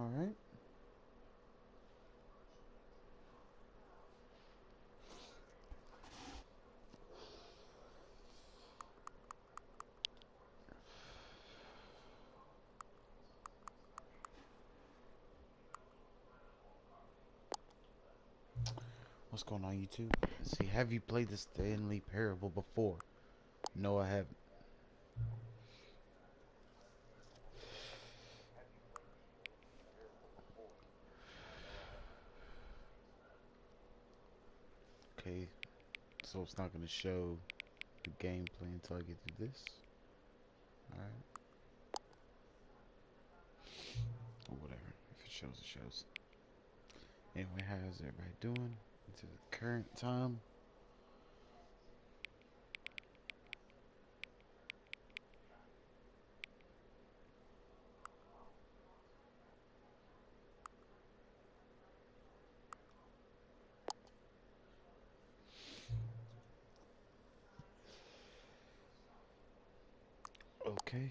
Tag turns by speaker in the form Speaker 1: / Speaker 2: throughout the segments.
Speaker 1: Alright. What's going on, YouTube? Let's see, have you played the Stanley Parable before? No, I haven't. Okay, so it's not going to show the gameplay until I get through this. Alright. Or whatever. If it shows, it shows. Anyway, how's everybody doing? Into the current time. Okay.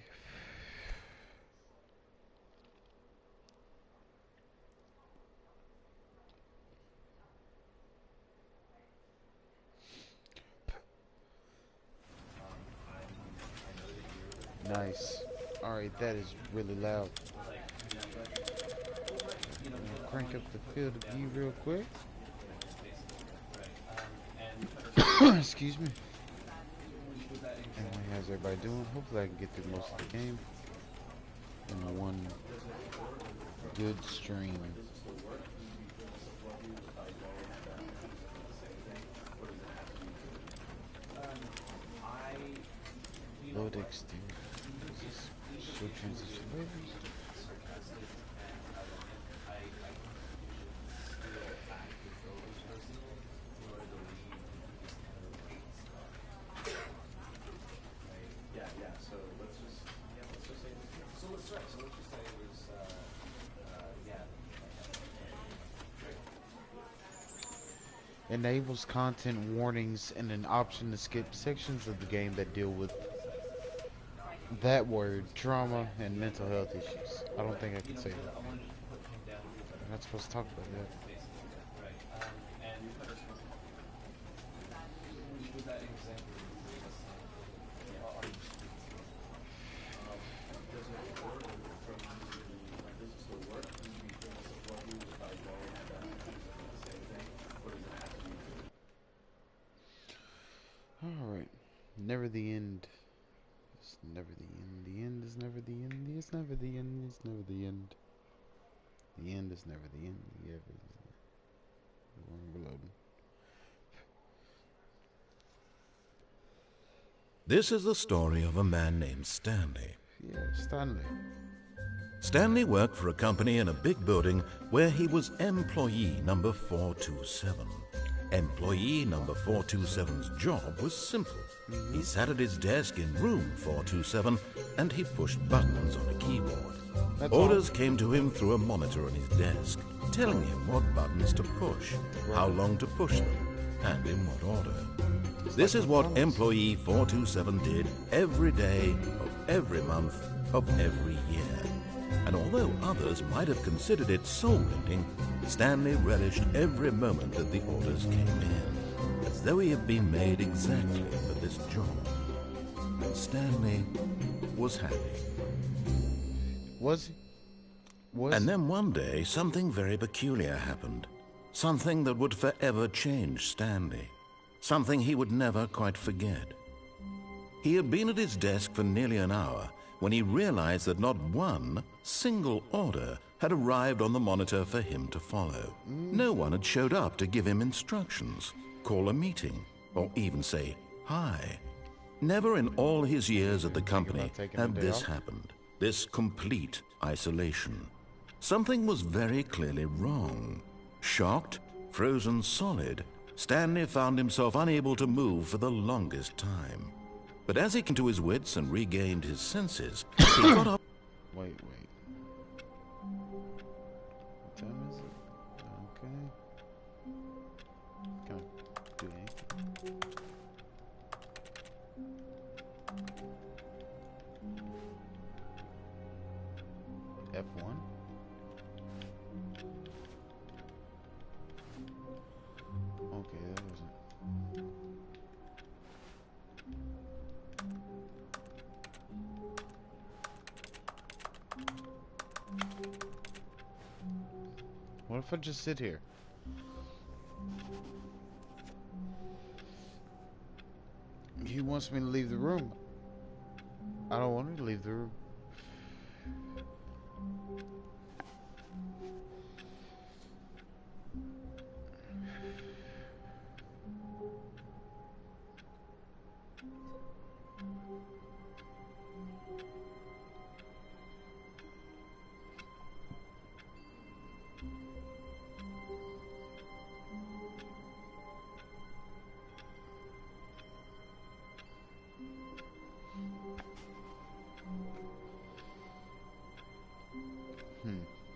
Speaker 1: Nice. Alright, that is really loud. Crank up the field of view real quick. Excuse me. Anyway, how's everybody doing? Hopefully I can get through most of the game in one good stream. Load extend. Show transition waivers. Enables content warnings and an option to skip sections of the game that deal with that word, trauma, and mental health issues. I don't think I can say that. I'm not supposed to talk about that. Alright. Never the end. It's never the end. The end is never the end. It's never the end. It's never the end. The end is never the end. The ever is below.
Speaker 2: This is the story of a man named Stanley.
Speaker 1: Yeah, Stanley.
Speaker 2: Stanley worked for a company in a big building where he was employee number 427. Employee number 427's job was simple. He sat at his desk in room 427 and he pushed buttons on a keyboard. Orders came to him through a monitor on his desk, telling him what buttons to push, how long to push them, and in what order. This is what employee 427 did every day of every month of every year. And although others might have considered it soul-rending, Stanley relished every moment that the orders came in, as though he had been made exactly for this job. And Stanley was happy.
Speaker 1: Was he?
Speaker 2: And then one day, something very peculiar happened. Something that would forever change Stanley. Something he would never quite forget. He had been at his desk for nearly an hour when he realized that not one single order had arrived on the monitor for him to follow. No one had showed up to give him instructions, call a meeting, or even say hi. Never in all his years at the company had this happened, this complete isolation. Something was very clearly wrong. Shocked, frozen solid, Stanley found himself unable to move for the longest time. But as he came to his wits and regained his senses, he got up.
Speaker 1: Wait. What time is it? Okay. Can I do anything? F1? What if I just sit here? He wants me to leave the room. I don't want him to leave the room.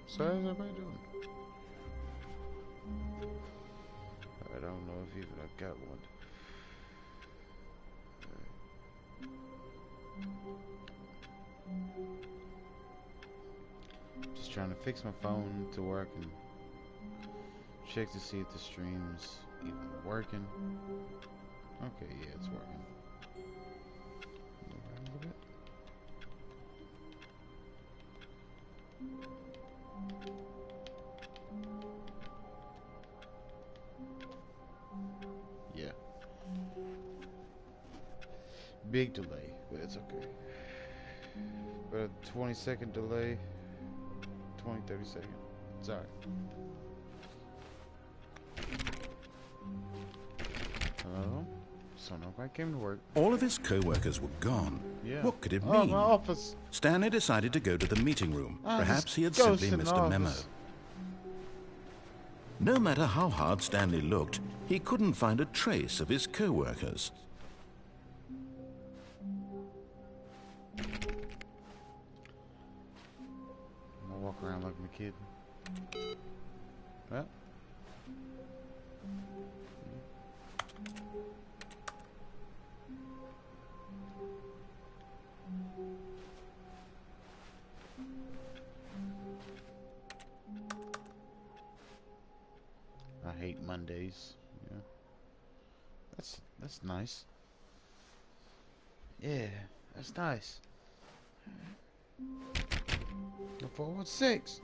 Speaker 1: So how's everybody doing? I don't know if even I got one. Just trying to fix my phone to where I can check to see if the stream's even working. Okay, yeah, it's working. Move around a little bit. Yeah. Big delay, but it's okay. But a 20-second delay, 20-30 seconds. It's alright. Hello? So nobody came to work.
Speaker 2: All of his co-workers were gone.
Speaker 1: Yeah.
Speaker 2: What could it
Speaker 1: Oh,
Speaker 2: mean?
Speaker 1: my office.
Speaker 2: Stanley decided to go to the meeting room. Perhaps he had
Speaker 1: this
Speaker 2: simply
Speaker 1: ghost in
Speaker 2: missed
Speaker 1: the
Speaker 2: a memo.
Speaker 1: office.
Speaker 2: No matter how hard Stanley looked, he couldn't find a trace of his co-workers.
Speaker 1: I'm gonna walk around like I'm a kid. Well. I hate Mondays. Yeah. That's nice. Yeah, that's nice. 416.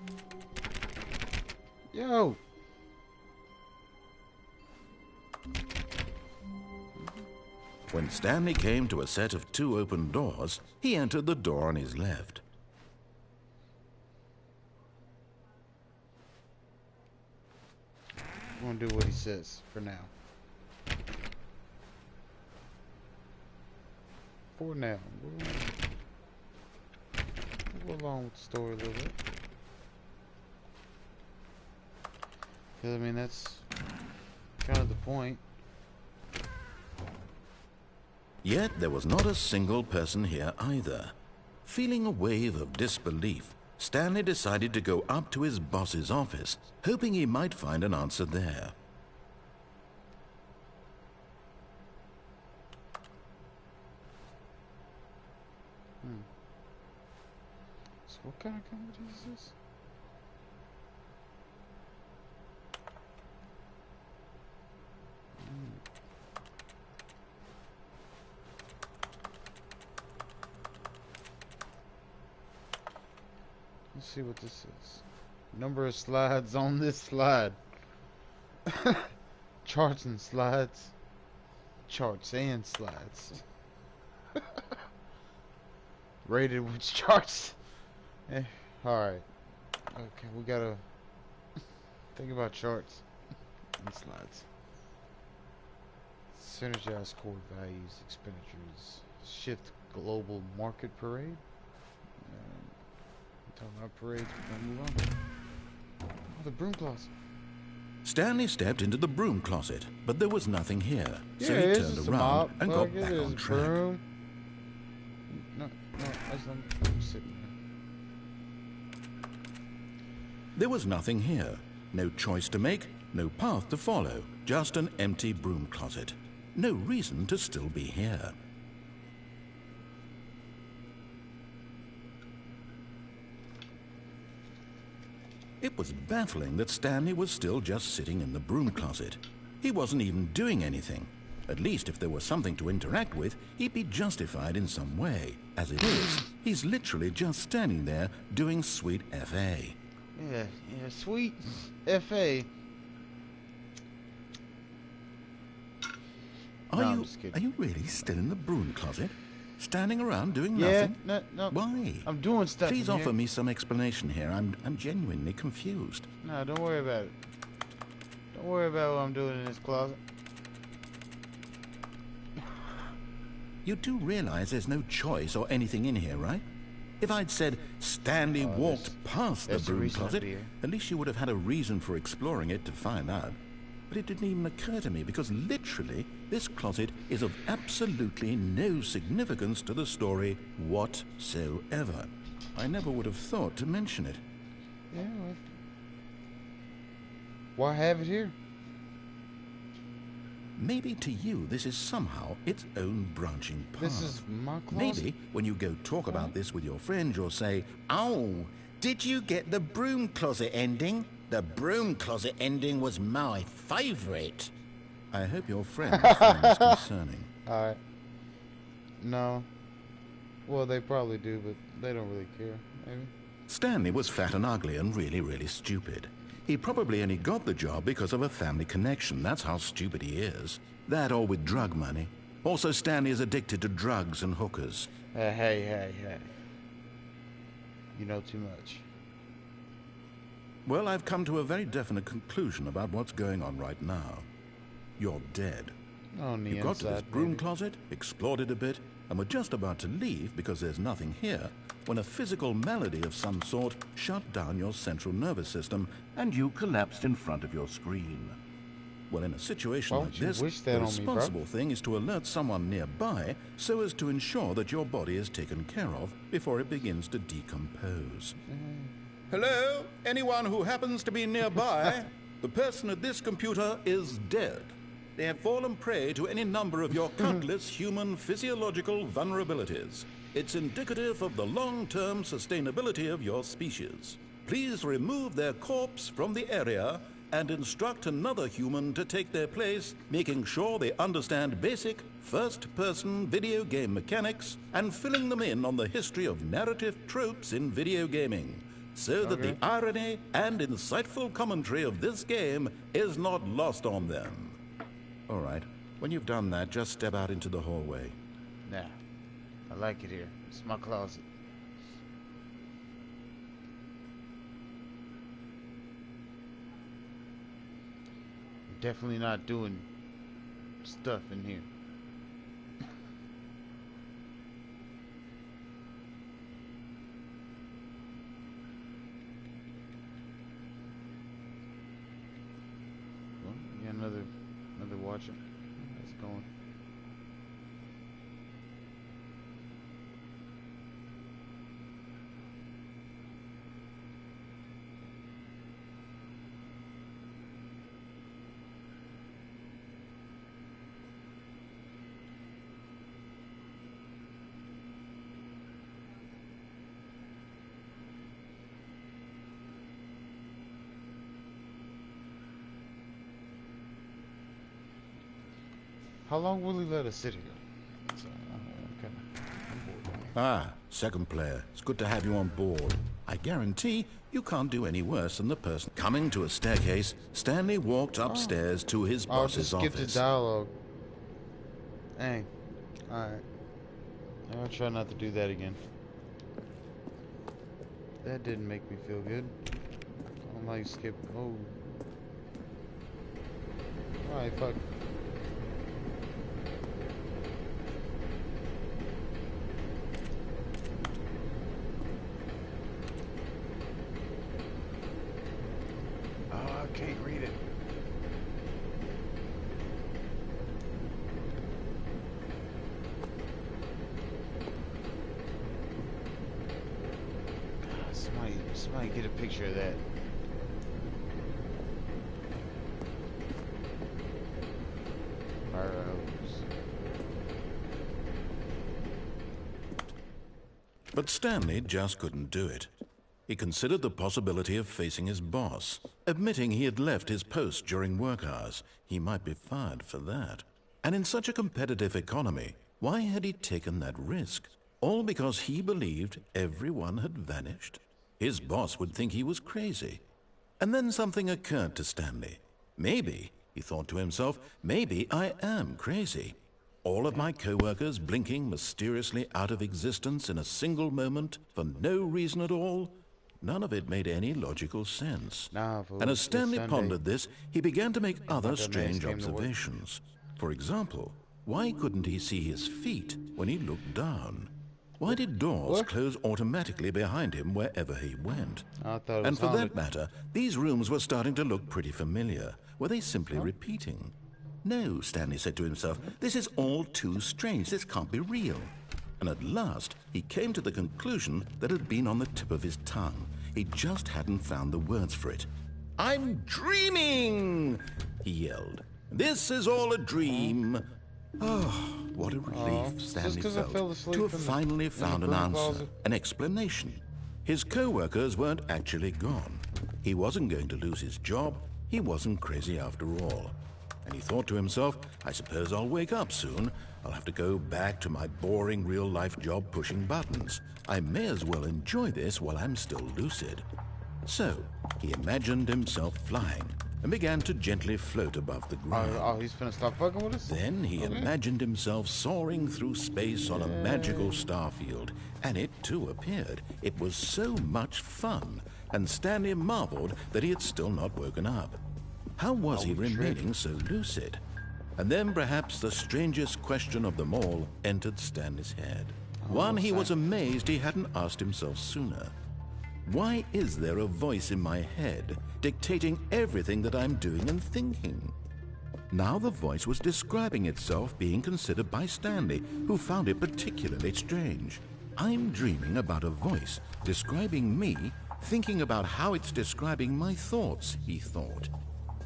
Speaker 1: Yo.
Speaker 2: When Stanley came to a set of 2 open doors, he entered the door on his left.
Speaker 1: I'm gonna do what he says for now. For now. We'll go along with the story a little bit. Because, I mean, that's kind of the point.
Speaker 2: Yet there was not a single person here either. Feeling a wave of disbelief, Stanley decided to go up to his boss's office, hoping he might find an answer there.
Speaker 1: So what kind of company is this? Let's see what this is. Number of slides on this slide. Charts and slides. Charts and slides. Rated which charts? Alright. Okay, we gotta think about charts and slides. Synergize core values, expenditures. Shift global market parade. Talking about parades, we're gonna move on. Oh, the broom closet.
Speaker 2: Stanley stepped into the broom closet, but there was nothing here, so
Speaker 1: Yeah,
Speaker 2: he
Speaker 1: it's
Speaker 2: turned
Speaker 1: just a
Speaker 2: around
Speaker 1: mop.
Speaker 2: and
Speaker 1: Look,
Speaker 2: got back
Speaker 1: it
Speaker 2: on
Speaker 1: is
Speaker 2: track.
Speaker 1: broom. No, I'm sitting
Speaker 2: There was nothing here. No choice to make, no path to follow, just an empty broom closet. No reason to still be here. It was baffling that Stanley was still just sitting in the broom closet. He wasn't even doing anything. At least if there was something to interact with, he'd be justified in some way. As it is, he's literally just standing there doing sweet FA.
Speaker 1: Yeah, sweet FA. No, I'm just
Speaker 2: Are
Speaker 1: kidding.
Speaker 2: you really still in the broom closet? Standing around doing
Speaker 1: Yeah,
Speaker 2: nothing?
Speaker 1: no.
Speaker 2: Why?
Speaker 1: I'm doing stuff
Speaker 2: Please
Speaker 1: in
Speaker 2: offer
Speaker 1: here.
Speaker 2: me some explanation here. I'm genuinely confused.
Speaker 1: No, don't worry about it. Don't worry about what I'm doing in this closet.
Speaker 2: You do realize there's no choice or anything in here, right? If I'd said Stanley walked past the
Speaker 1: that's the
Speaker 2: broom
Speaker 1: reason I'm
Speaker 2: closet,
Speaker 1: here.
Speaker 2: at least you would have had a reason for exploring it to find out. But it didn't even occur to me because literally this closet is of absolutely no significance to the story whatsoever. I never would have thought to mention it.
Speaker 1: Yeah, well, why have it here?
Speaker 2: Maybe to you this is somehow its own branching path.
Speaker 1: This is my closet.
Speaker 2: Maybe when you go talk about this with your friends, you'll say, "Oh, did you get the broom closet ending? The broom closet ending was my favorite." I hope your friends find this concerning.
Speaker 1: Alright. No. Well, they probably do, but they don't really care, maybe.
Speaker 2: Stanley was fat and ugly and really, really stupid. He probably only got the job because of a family connection. That's how stupid he is. That or with drug money. Also, Stanley is addicted to drugs and hookers.
Speaker 1: Hey. You know too much.
Speaker 2: Well, I've come to a very definite conclusion about what's going on right now. You're dead.
Speaker 1: On the
Speaker 2: You got to this
Speaker 1: inside,
Speaker 2: broom
Speaker 1: maybe.
Speaker 2: closet, explored it a bit, and were just about to leave because there's nothing here, when a physical malady of some sort shut down your central nervous system and you collapsed in front of your screen. Well, in a situation
Speaker 1: Why
Speaker 2: like
Speaker 1: would you
Speaker 2: this,
Speaker 1: wish that
Speaker 2: the
Speaker 1: on me, bro?
Speaker 2: responsible thing is to alert someone nearby so as to ensure that your body is taken care of before it begins to decompose. Hello? Anyone who happens to be nearby? The person at this computer is dead. They have fallen prey to any number of your countless human physiological vulnerabilities. It's indicative of the long-term sustainability of your species. Please remove their corpse from the area and instruct another human to take their place, making sure they understand basic first-person video game mechanics and filling them in on the history of narrative tropes in video gaming, so that the irony and insightful commentary of this game is not lost on them. All right. When you've done that, just step out into the hallway.
Speaker 1: Nah. I like it here. It's my closet. I'm definitely not doing stuff in here. Well, yeah, another watcher. How's it going? How long will he let us sit here? So,
Speaker 2: Ah, second player. It's good to have you on board. I guarantee you can't do any worse than the person coming to a staircase. Stanley walked upstairs to his boss's
Speaker 1: I'll just skip
Speaker 2: office.
Speaker 1: the dialogue. Dang. Alright. I'll try not to do that again. That didn't make me feel good. I don't like skip. Oh. Alright, fuck. Oh, I can't read it. Somebody get a picture of that. Fire hose.
Speaker 2: But Stanley just couldn't do it. He considered the possibility of facing his boss, admitting he had left his post during work hours. He might be fired for that. And in such a competitive economy, why had he taken that risk? All because he believed everyone had vanished? His boss would think he was crazy. And then something occurred to Stanley. Maybe, he thought to himself, maybe I am crazy. All of my co-workers blinking mysteriously out of existence in a single moment for no reason at all. None of it made any logical sense. And as Stanley pondered this, he began to make other strange observations. For example, why couldn't he see his feet when he looked down? Why did doors close automatically behind him wherever he went? And for that matter, these rooms were starting to look pretty familiar. Were they simply repeating? No, Stanley said to himself, this is all too strange. This can't be real. And at last, he came to the conclusion that had been on the tip of his tongue. He just hadn't found the words for it. I'm dreaming, he yelled. This is all a dream. Oh, what a relief Stanley felt to have finally found an answer, an explanation. His co-workers weren't actually gone. He wasn't going to lose his job. He wasn't crazy after all. And he thought to himself, I suppose I'll wake up soon. I'll have to go back to my boring real-life job pushing buttons. I may as well enjoy this while I'm still lucid. So, he imagined himself flying and began to gently float above the ground.
Speaker 1: Oh, he's finna stop fucking with us?
Speaker 2: Then he imagined himself soaring through space on a magical star field, and it too appeared. It was so much fun, and Stanley marveled that he had still not woken up. How was he remaining so lucid? And then perhaps the strangest question of them all entered Stanley's head. One he was amazed he hadn't asked himself sooner. Why is there a voice in my head dictating everything that I'm doing and thinking? Now the voice was describing itself being considered by Stanley, who found it particularly strange. I'm dreaming about a voice describing me, thinking about how it's describing my thoughts, he thought.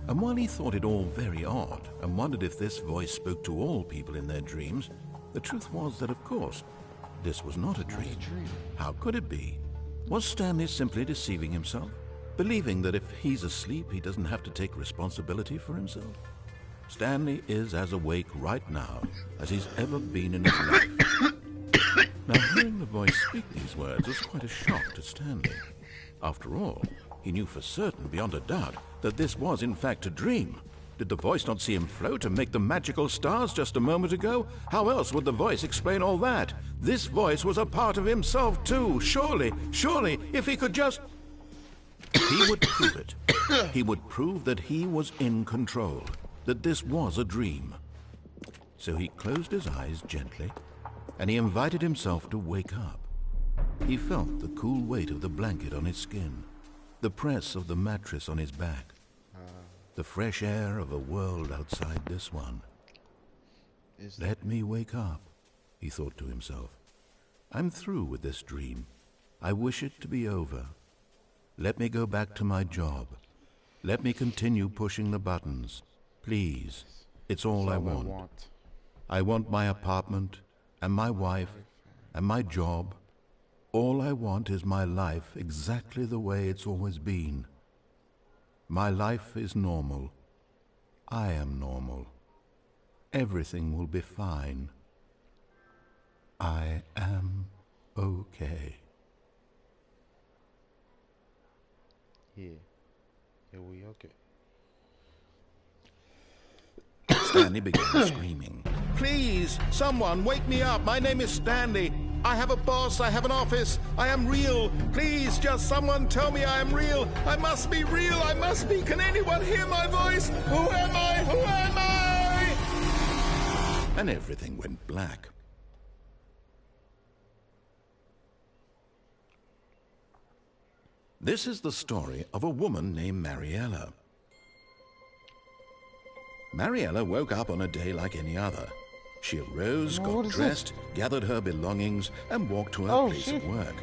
Speaker 2: And while he thought it all very odd and wondered if this voice spoke to all people in their dreams, the truth was that, of course, this was not a dream. How could it be? Was Stanley simply deceiving himself, believing that if he's asleep, he doesn't have to take responsibility for himself? Stanley is as awake right now as he's ever been in his life. Now, hearing the voice speak these words was quite a shock to Stanley. After all, he knew for certain, beyond a doubt, that this was in fact a dream. Did the voice not see him float and make the magical stars just a moment ago? How else would the voice explain all that? This voice was a part of himself too. Surely, if he could just... He would prove it. He would prove that he was in control, that this was a dream. So he closed his eyes gently, and he invited himself to wake up. He felt the cool weight of the blanket on his skin, the press of the mattress on his back, the fresh air of a world outside this one. Let me wake up, he thought to himself. I'm through with this dream. I wish it to be over. Let me go back to my job. Let me continue pushing the buttons. Please, it's all I want. I want my apartment, and my wife, and my job. All I want is my life exactly the way it's always been. My life is normal. I am normal. Everything will be fine. I am okay.
Speaker 1: Yeah. Yeah, we okay.
Speaker 2: Stanley began screaming. Please, someone, wake me up. My name is Stanley. I have a boss. I have an office. I am real. Please, just someone tell me I am real. I must be real. I must be. Can anyone hear my voice? Who am I? Who am I? And everything went black. This is the story of a woman named Mariella. Mariella woke up on a day like any other. She arose, got dressed, gathered her belongings, and walked to her place of work.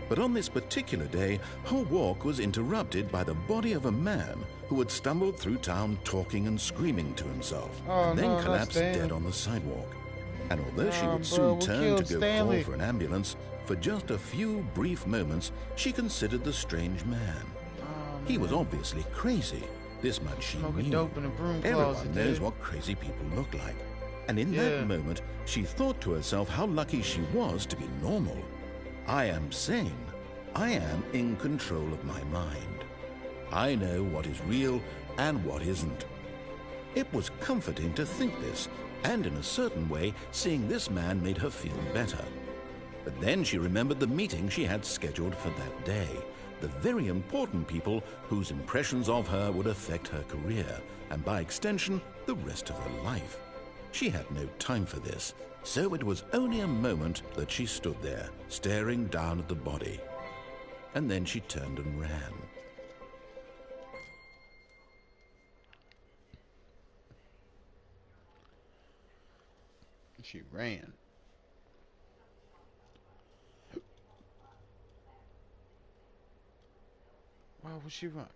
Speaker 2: But on this particular day, her walk was interrupted by the body of a man who had stumbled through town talking and screaming to himself, and then collapsed dead on the sidewalk. And although she would soon turn to go call for an ambulance, for just a few brief moments, she considered the strange man. He was obviously crazy. This much she knew. Everyone knows what crazy people look like. And in that moment, she thought to herself how lucky she was to be normal. I am sane. I am in control of my mind. I know what is real and what isn't. It was comforting to think this, and in a certain way, seeing this man made her feel better. But then she remembered the meeting she had scheduled for that day, the very important people whose impressions of her would affect her career, and by extension, the rest of her life. She had no time for this, so it was only a moment that she stood there, staring down at the body. And then she turned and ran.
Speaker 1: She ran. Why would she run?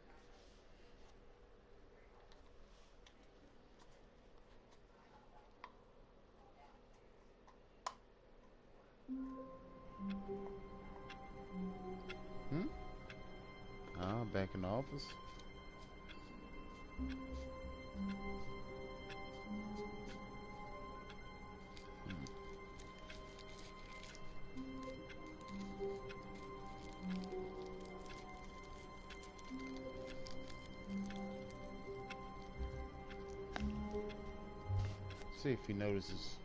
Speaker 1: Back in the office. See if he notices.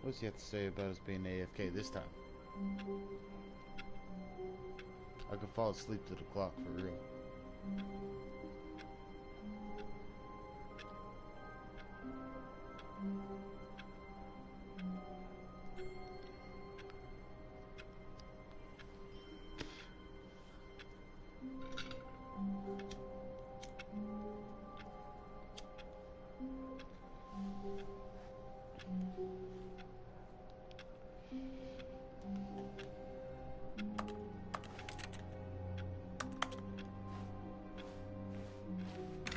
Speaker 1: What's he have to say about us being AFK this time? I could fall asleep to the clock for real.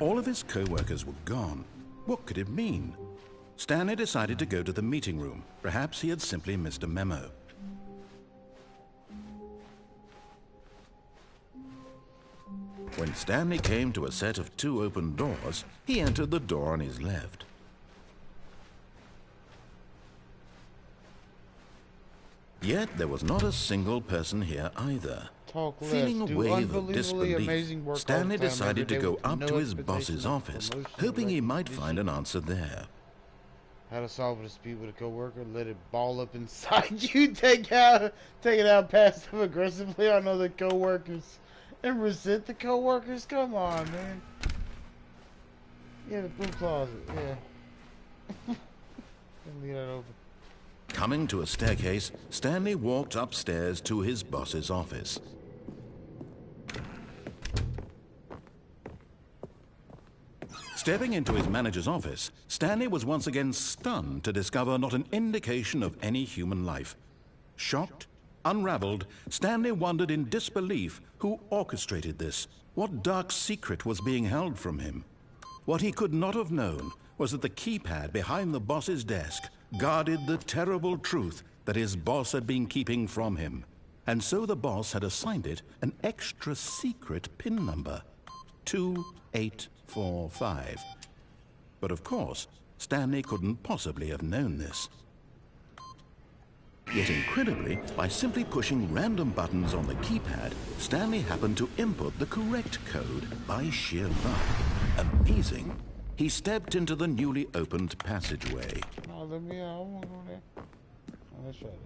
Speaker 2: All of his co-workers were gone. What could it mean? Stanley decided to go to the meeting room. Perhaps he had simply missed a memo. When Stanley came to a set of 2 open doors, he entered the door on his left. Yet there was not a single person here either.
Speaker 1: Talk less.
Speaker 2: Feeling a
Speaker 1: Do
Speaker 2: wave of
Speaker 1: unbelievably amazing
Speaker 2: disbelief,
Speaker 1: work all
Speaker 2: Stanley
Speaker 1: the time,
Speaker 2: decided to
Speaker 1: every day
Speaker 2: go
Speaker 1: with
Speaker 2: up
Speaker 1: no
Speaker 2: to his
Speaker 1: expectation
Speaker 2: boss's
Speaker 1: of
Speaker 2: office,
Speaker 1: promotion or
Speaker 2: hoping he might
Speaker 1: recognition.
Speaker 2: find an answer there.
Speaker 1: How to solve a dispute with a coworker? Let it ball up inside you. Take it out passive aggressively on other coworkers, and resent the coworkers. Come on, man. Yeah, the food closet. Yeah. Leave that open.
Speaker 2: Coming to a staircase, Stanley walked upstairs to his boss's office. Stepping into his manager's office, Stanley was once again stunned to discover not an indication of any human life. Shocked, unraveled, Stanley wondered in disbelief who orchestrated this. What dark secret was being held from him? What he could not have known was that the keypad behind the boss's desk guarded the terrible truth that his boss had been keeping from him. And so the boss had assigned it an extra secret PIN number, 2845. But of course, Stanley couldn't possibly have known this. Yet incredibly, by simply pushing random buttons on the keypad, Stanley happened to input the correct code by sheer luck. Amazing. He stepped into the newly opened passageway.
Speaker 1: No, let me. I don't want to go there. Oh, let's try that.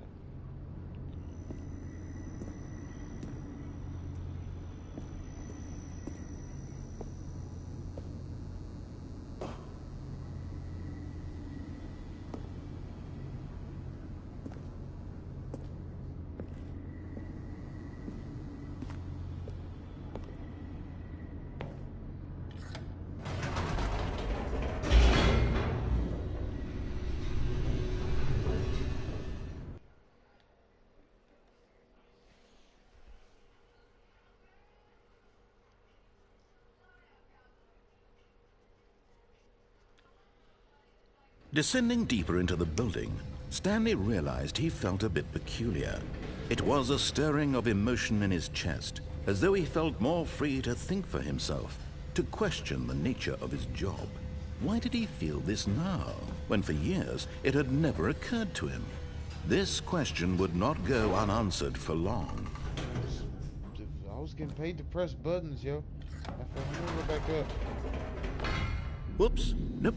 Speaker 2: Descending deeper into the building, Stanley realized he felt a bit peculiar. It was a stirring of emotion in his chest, as though he felt more free to think for himself, to question the nature of his job. Why did he feel this now, when for years it had never occurred to him? This question would not go unanswered for long.
Speaker 1: I was getting paid to press buttons, yo. I'm gonna go back up.
Speaker 2: Whoops. Nope.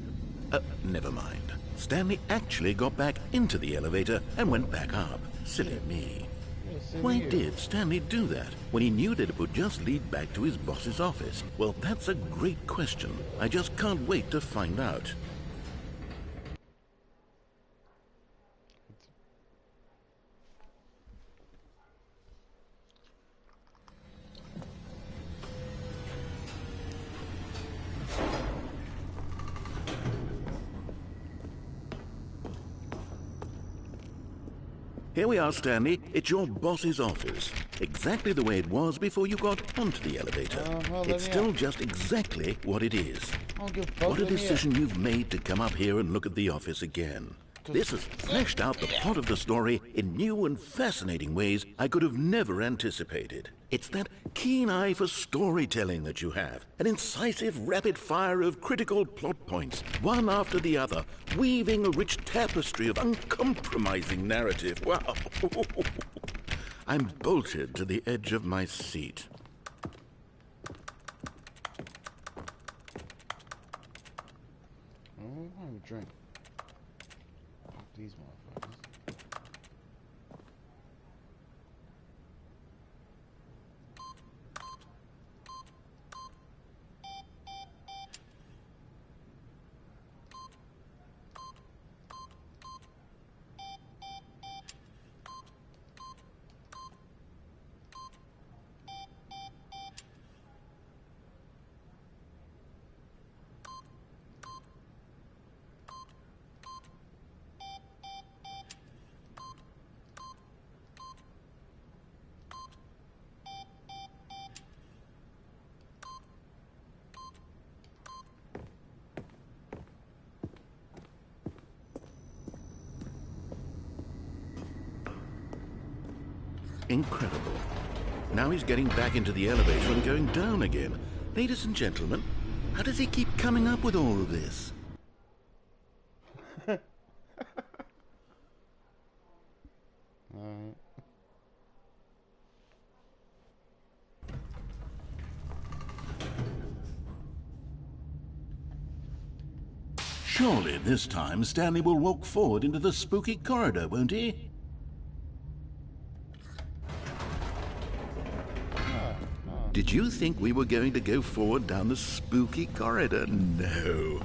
Speaker 2: Never mind. Stanley actually got back into the elevator and went back up. Silly me.
Speaker 1: Yeah,
Speaker 2: Why did Stanley do that when he knew that it would just lead back to his boss's office? Well, that's a great question. I just can't wait to find out. Here we are, Stanley. It's your boss's office. Exactly the way it was before you got onto the elevator. It's still just exactly what it is. What a decision you've made to come up here and look at the office again. This has fleshed out the plot of the story in new and fascinating ways I could have never anticipated. It's that keen eye for storytelling that you have, an incisive rapid fire of critical plot points, one after the other, weaving a rich tapestry of uncompromising narrative. Wow! I'm bolted to the edge of my seat.
Speaker 1: Oh, I have a drink. Pop these motherfuckers.
Speaker 2: Incredible. Now he's getting back into the elevator and going down again. Ladies and gentlemen, how does he keep coming up with all of this? Surely this time Stanley will walk forward into the spooky corridor, won't he? Did you think we were going to go forward down the spooky corridor? No.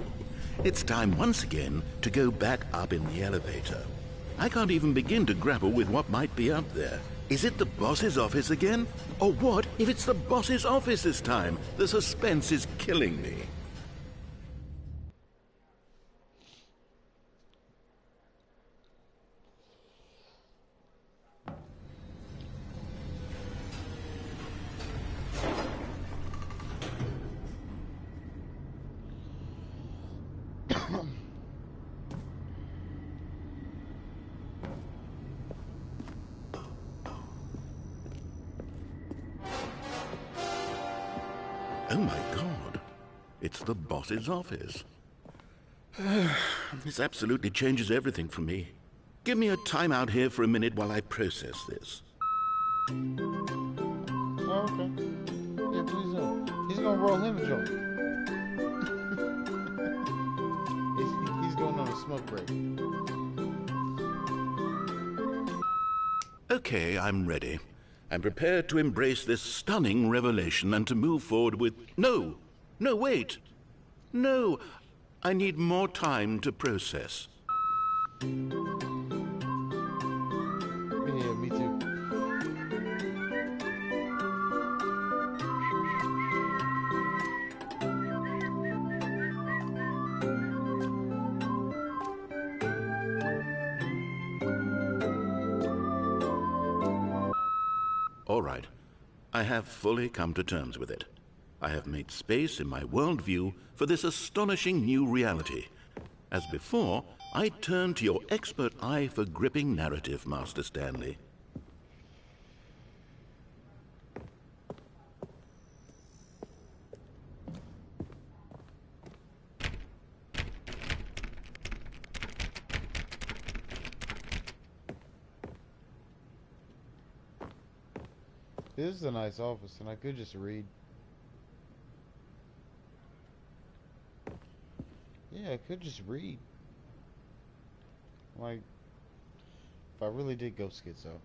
Speaker 2: It's time once again to go back up in the elevator. I can't even begin to grapple with what might be up there. Is it the boss's office again? Or what if it's the boss's office this time? The suspense is killing me. Oh my God, it's the boss's office. This absolutely changes everything for me. Give me a time out here for a minute while I process this.
Speaker 1: Oh, okay. Yeah, please don't. He's gonna roll him a joint. He's going on a smoke break.
Speaker 2: Okay, I'm ready. I'm prepared to embrace this stunning revelation and to move forward with... No! No, wait! No! I need more time to process.
Speaker 1: Yeah, me too.
Speaker 2: All right. I have fully come to terms with it. I have made space in my worldview for this astonishing new reality. As before, I turn to your expert eye for gripping narrative, Master Stanley.
Speaker 1: This is a nice office, and I could just read. Yeah, I could just read. Like, if I really did go schizo.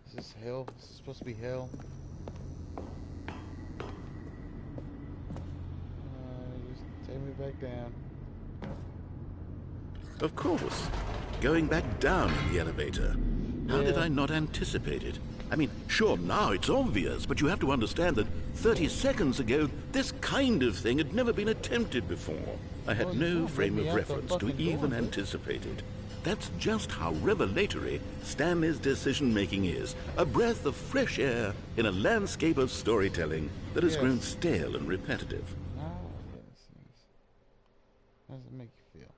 Speaker 1: Is this hell? Is this supposed to be hell? Just take me back down.
Speaker 2: Of course. Going back down in the elevator. How did
Speaker 1: Yeah.
Speaker 2: I not anticipate it? I mean, sure, now it's obvious, but you have to understand that 30 seconds ago, this kind of thing had never been attempted before. I had
Speaker 1: Well, you
Speaker 2: no
Speaker 1: can't
Speaker 2: frame
Speaker 1: let me
Speaker 2: of
Speaker 1: out the
Speaker 2: reference to
Speaker 1: fucking
Speaker 2: even
Speaker 1: door, dude.
Speaker 2: anticipate it. That's just how revelatory Stanley's decision-making is. A breath of fresh air in a landscape of storytelling that has
Speaker 1: Yes.
Speaker 2: grown stale and repetitive.
Speaker 1: Oh, yes, yes. How does it make you feel?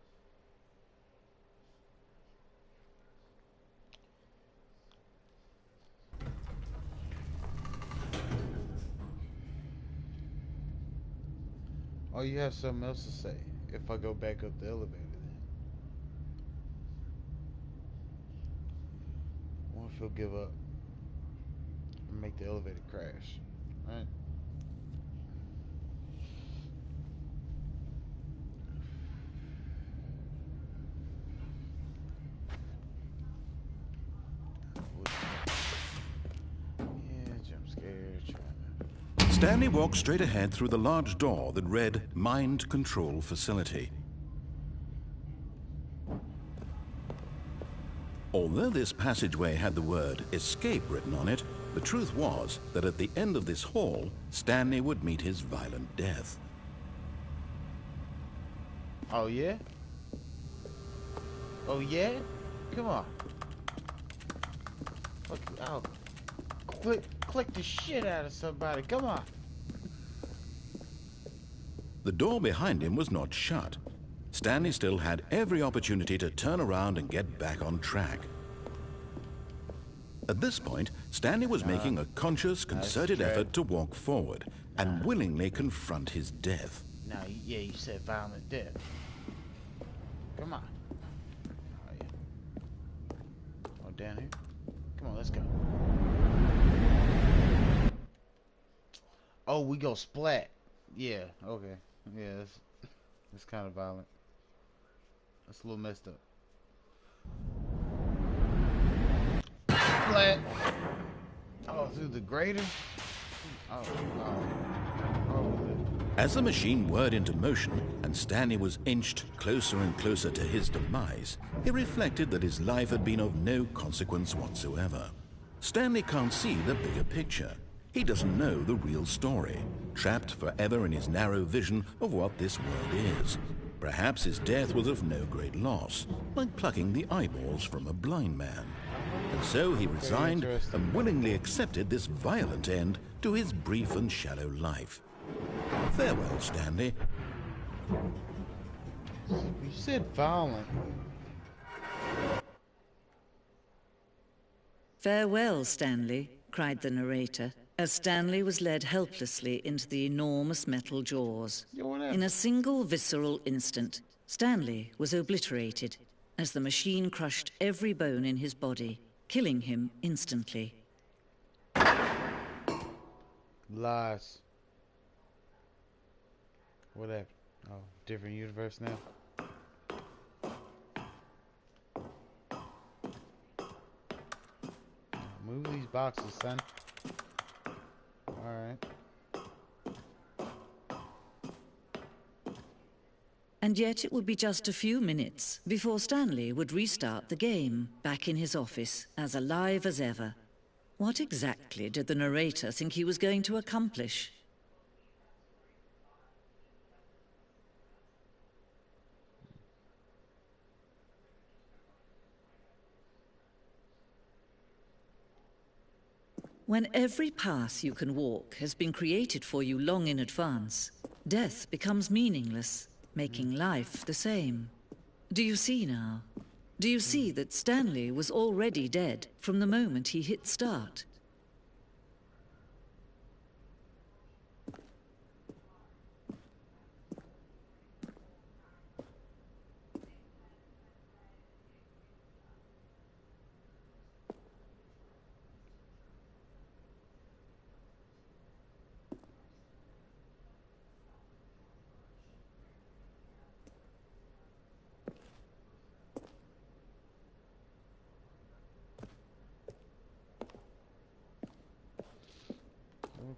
Speaker 1: Oh, you have something else to say if I go back up the elevator then. What if he'll give up and make the elevator crash? Right? Yeah, jump scare, trying
Speaker 2: Stanley walked straight ahead through the large door that read Mind Control Facility. Although this passageway had the word escape written on it, the truth was that at the end of this hall, Stanley would meet his violent death.
Speaker 1: Oh, yeah? Oh, yeah? Come on. Look, I'll click the shit out of somebody. Come on.
Speaker 2: The door behind him was not shut. Stanley still had every opportunity to turn around and get back on track. At this point, Stanley was making a conscious, concerted
Speaker 1: trap.
Speaker 2: effort to walk forward and willingly confront his death.
Speaker 1: Now, yeah, you said violent death. Come on. Oh, yeah. Oh, down here. Come on, let's go. Oh, we go splat. Yeah, okay. Yeah, that's kind of violent. That's a little messed up. Splat. Oh, through the grater? Oh,
Speaker 2: As the machine whirred into motion and Stanley was inched closer and closer to his demise, he reflected that his life had been of no consequence whatsoever. Stanley can't see the bigger picture. He doesn't know the real story, trapped forever in his narrow vision of what this world is. Perhaps his death was of no great loss, like plucking the eyeballs from a blind man. And so he resigned and willingly accepted this violent end to his brief and shallow life. Farewell, Stanley.
Speaker 1: You said violent.
Speaker 3: "Farewell, Stanley," cried the narrator, as Stanley was led helplessly into the enormous metal jaws.
Speaker 1: Yo, what
Speaker 3: In
Speaker 1: happened?
Speaker 3: a single visceral instant, Stanley was obliterated as the machine crushed every bone in his body, killing him instantly.
Speaker 1: Lies. What happened? Oh, different universe now? Move these boxes, son. Alright.
Speaker 3: And yet it would be just a few minutes before Stanley would restart the game, back in his office, as alive as ever. What exactly did the narrator think he was going to accomplish? When every path you can walk has been created for you long in advance, death becomes meaningless, making life the same. Do you see now? Do you see that Stanley was already dead from the moment he hit start?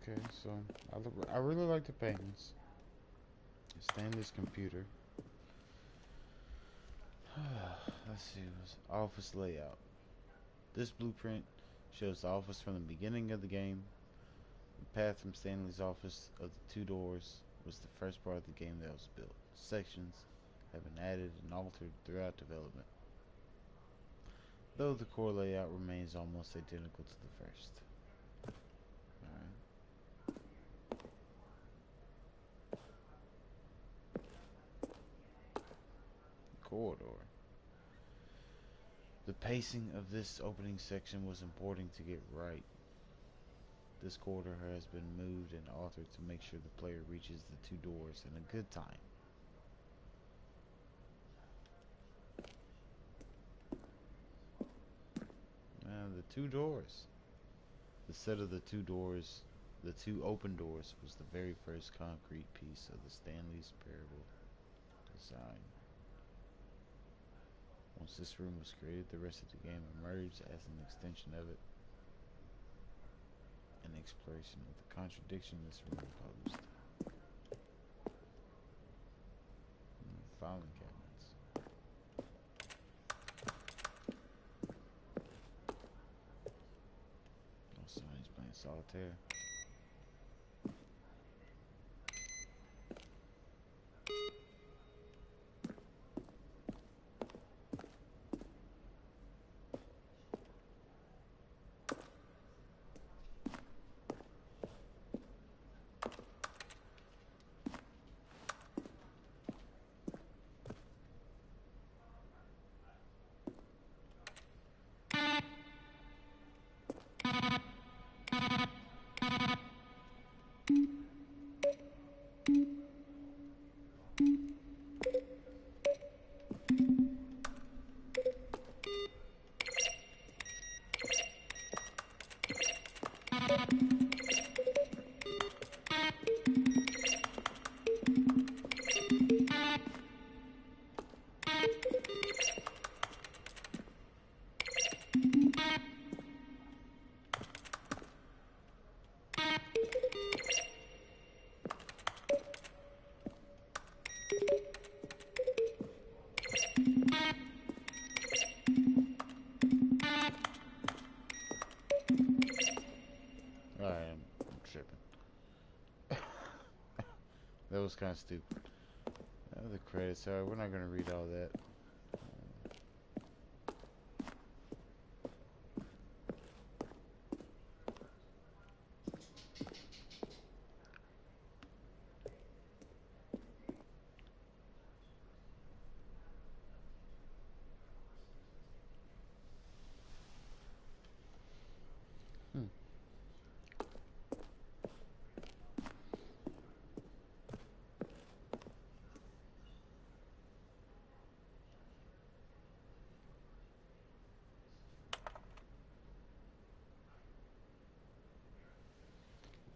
Speaker 1: Okay, so I really like the paintings. Stanley's computer. Let's see. Office layout. This blueprint shows the office from the beginning of the game. The path from Stanley's office of the two doors was the first part of the game that was built. Sections have been added and altered throughout development, though the core layout remains almost identical to the first. Alright. Corridor. The pacing of this opening section was important to get right. This corridor has been moved and altered to make sure the player reaches the two doors in a good time. The two doors. The set of the two doors, the two open doors, was the very first concrete piece of the Stanley's Parrible design. Once this room was created, the rest of the game emerged as an extension of it. An exploration of the contradiction this room posed. Filing cabinets. Oh, somebody's playing solitaire. Alright, I'm tripping. That was kind of stupid. The credits, alright, we're not going to read all that.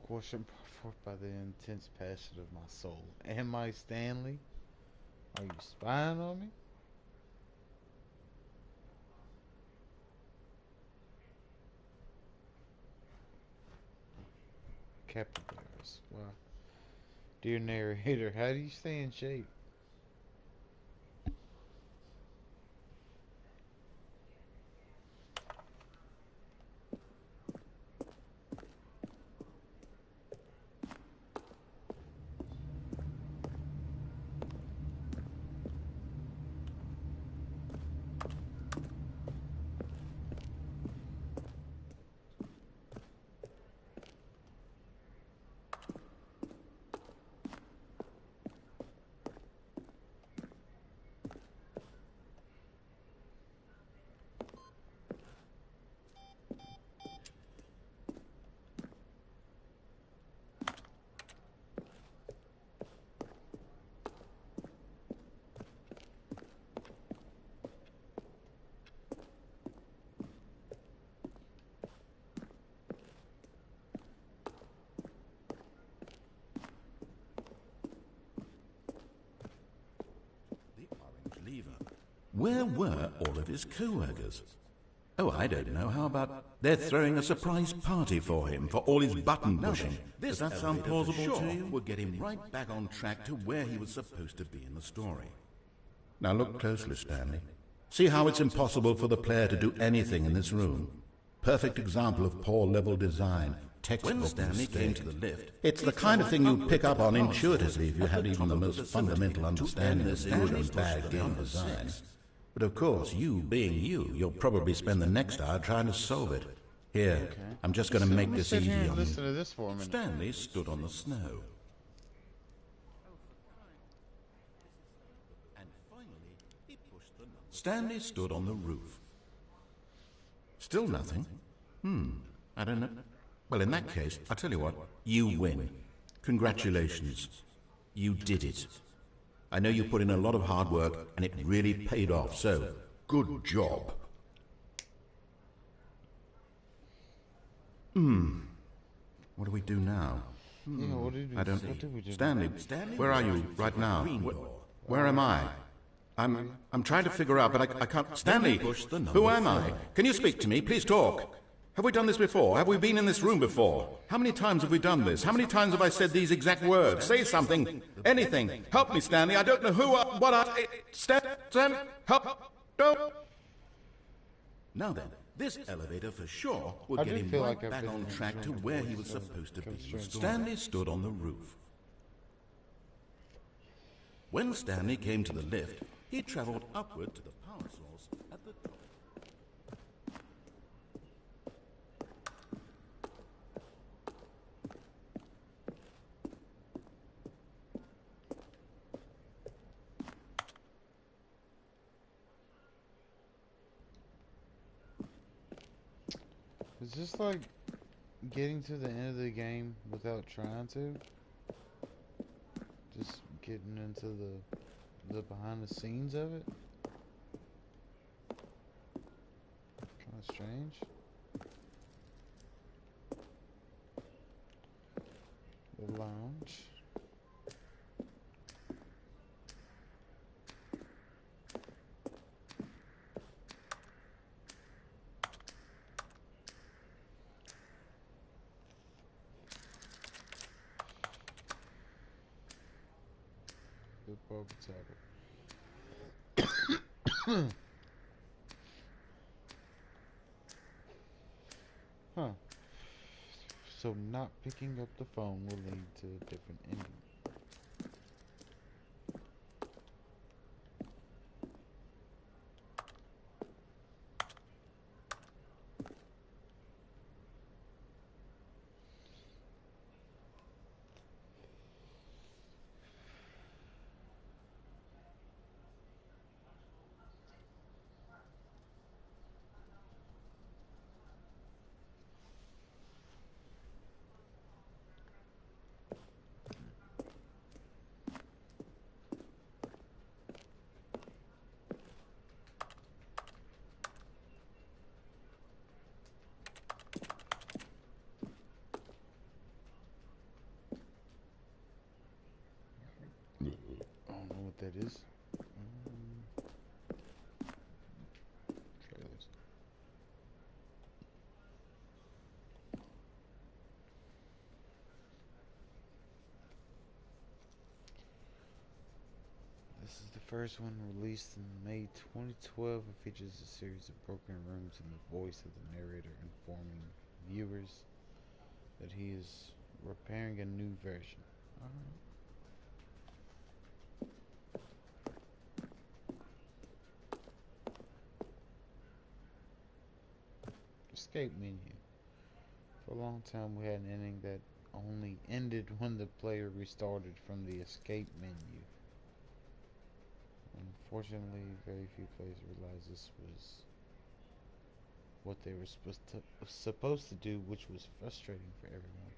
Speaker 1: Question brought forth by the intense passion of my soul. Am I Stanley? Are you spying on me? Capybaras. Wow. Dear narrator, how do you stay in shape?
Speaker 2: Where were all of his co-workers? Oh, I don't know. How about they're throwing a surprise party for him for all his button pushing? Does that sound plausible to you? We'll get him right back on track to where he was supposed to be in the story. Now look closely, Stanley. See how it's impossible for the player to do anything in this room? Perfect example of poor level design. When Stanley came to the lift, it's the kind of thing you'd pick up on intuitively if you had even the most fundamental understanding of good and bad game design. But of course, you being you, you'll probably spend the next hour trying to solve it. Here, I'm just going to make this easy on you.
Speaker 1: Listen to this for a minute.
Speaker 2: Stanley stood on the snow. And finally, he pushed the number. Stanley stood on the roof. Still nothing? I don't know. Well, in that case, I'll tell you what, you win. Congratulations. You did it. I know you put in a lot of hard work, and it really paid off, so good job. What do we do now?
Speaker 1: Yeah, what did we,
Speaker 2: I don't...
Speaker 1: what did we do?
Speaker 2: Stanley, where are you right now? Where am I? I'm trying to figure out, but I can't... Stanley, who am I? Can you speak to me? Please talk. Have we done this before? Have we been in this room before? How many times have we done this? How many times have I said these exact words? Say something. Anything. Help me, Stanley. I don't know who I... What I... Stan... Help... No. Now then, this elevator for sure will get him right back on track to where he was supposed to be. Stanley stood on the roof. When Stanley came to the lift, he traveled upward to the power source at the top.
Speaker 1: Is this like getting to the end of the game without trying to? Just getting into the behind the scenes of it? Kind of strange. The lounge. The Boba Table. Huh. So not picking up the phone will lead to a different ending. I don't know what that is. Trailers. This is the first one released in May 2012. It features a series of broken rooms and the voice of the narrator informing viewers that he is repairing a new version. Alright. Escape menu. For a long time we had an ending that only ended when the player restarted from the escape menu. Unfortunately, very few players realized this was what they were supposed to do, which was frustrating for everyone.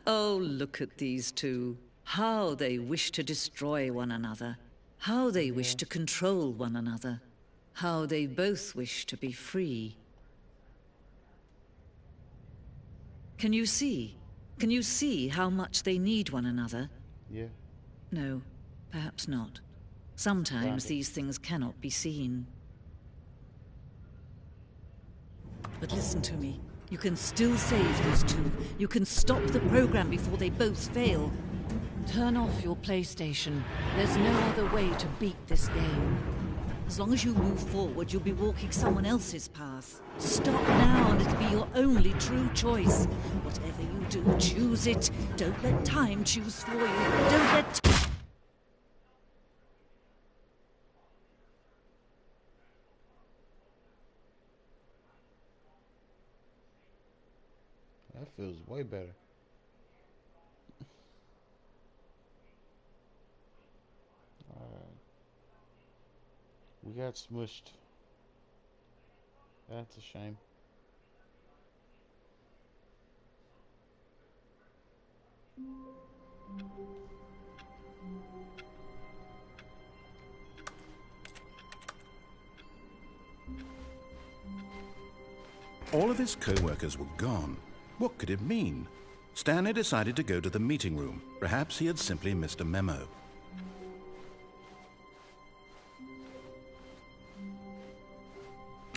Speaker 3: Oh, look at these two. How they wish to destroy one another. How they wish to control one another. How they both wish to be free. Can you see? Can you see how much they need one another?
Speaker 1: Yeah.
Speaker 3: No, perhaps not. Sometimes
Speaker 1: Found it.
Speaker 3: these things cannot be seen. But listen to me. You can still save these two. You can stop the program before they both fail. Turn off your PlayStation. There's no other way to beat this game. As long as you move forward, you'll be walking someone else's path. Stop now and it'll be your only true choice. Whatever you do, choose it. Don't let time choose for you. Don't let...
Speaker 1: That feels way better. Alright. We got smushed. That's a shame.
Speaker 2: All of his co-workers were gone. What could it mean? Stanley decided to go to the meeting room. Perhaps he had simply missed a memo.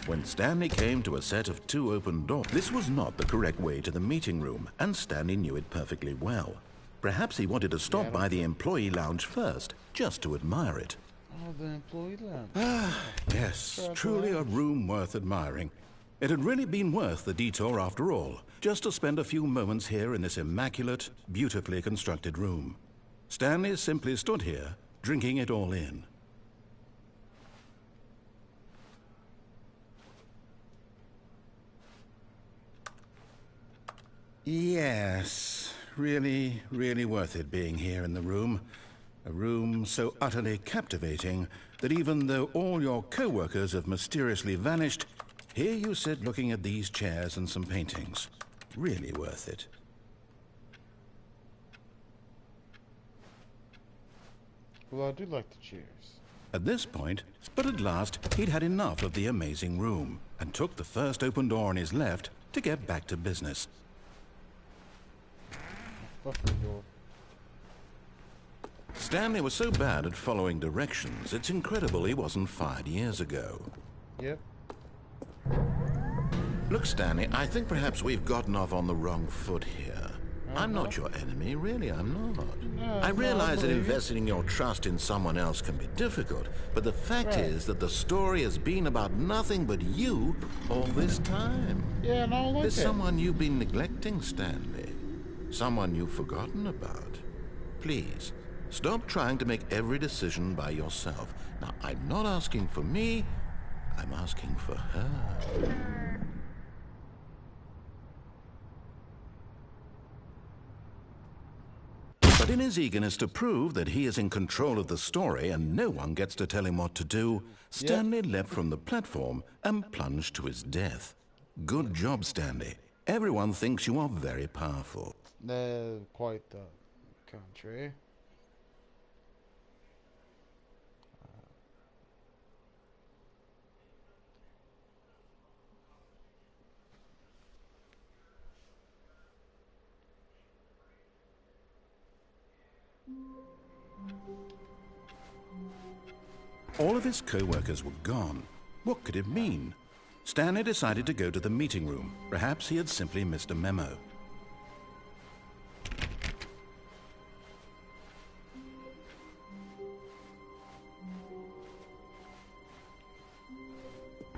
Speaker 2: When Stanley came to a set of 2 open doors, this was not the correct way to the meeting room, and Stanley knew it perfectly well. Perhaps he wanted to stop by the employee lounge first, just to admire it.
Speaker 1: Oh, the employee lounge.
Speaker 2: Ah, yes, truly a room worth admiring. It had really been worth the detour after all, just to spend a few moments here in this immaculate, beautifully constructed room. Stanley simply stood here, drinking it all in. Yes, really, really worth it being here in the room. A room so utterly captivating that even though all your co-workers have mysteriously vanished, here you sit looking at these chairs and some paintings. Really worth it.
Speaker 1: Well, I do like the chairs.
Speaker 2: At this point, but at last, he'd had enough of the amazing room and took the first open door on his left to get back to business.
Speaker 1: Fucking door.
Speaker 2: Stanley was so bad at following directions, it's incredible he wasn't fired years ago.
Speaker 1: Yep.
Speaker 2: Look, Stanley, I think perhaps we've gotten off on the wrong foot here. I'm not your enemy, really, I'm not. I realize that investing your trust in someone else can be difficult, but the fact is that the story has been about nothing but you all this time.
Speaker 1: Yeah, and I don't like
Speaker 2: There's
Speaker 1: that.
Speaker 2: someone you've been neglecting, Stanley. Someone you've forgotten about. Please, stop trying to make every decision by yourself. Now, I'm not asking for me, I'm asking for her. But in his eagerness to prove that he is in control of the story and no one gets to tell him what to do, Stanley leapt from the platform and plunged to his death. Good job, Stanley. Everyone thinks you are very powerful.
Speaker 1: Quite the contrary.
Speaker 2: All of his co-workers were gone. What could it mean? Stanley decided to go to the meeting room. Perhaps he had simply missed a memo.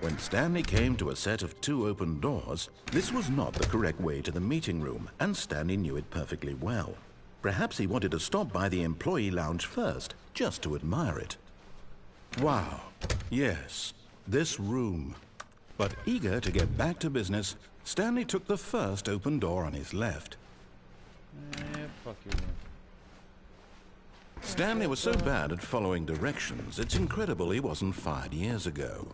Speaker 2: When Stanley came to a set of 2 open doors, this was not the correct way to the meeting room, and Stanley knew it perfectly well. Perhaps he wanted to stop by the employee lounge first, just to admire it. Wow, yes, this room. But eager to get back to business, Stanley took the first open door on his left.
Speaker 1: Fuck you, man.
Speaker 2: Stanley was so bad at following directions, it's incredible he wasn't fired years ago.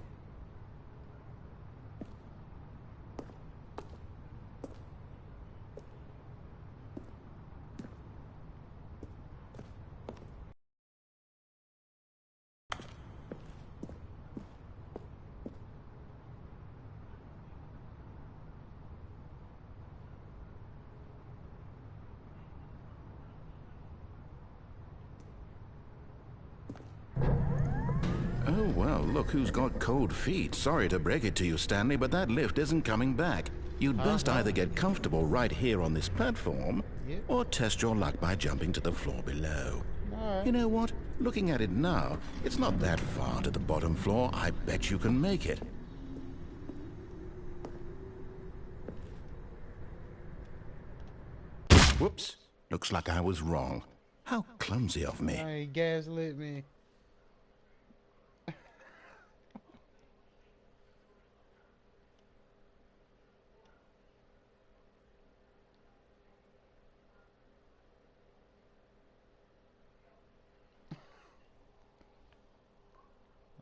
Speaker 2: Oh, well, look who's got cold feet. Sorry to break it to you, Stanley, but that lift isn't coming back. You'd best either get comfortable right here on this platform, or test your luck by jumping to the floor below. You know what? Looking at it now, it's not that far to the bottom floor. I bet you can make it. Whoops. Looks like I was wrong. How clumsy of me.
Speaker 1: He gaslit me.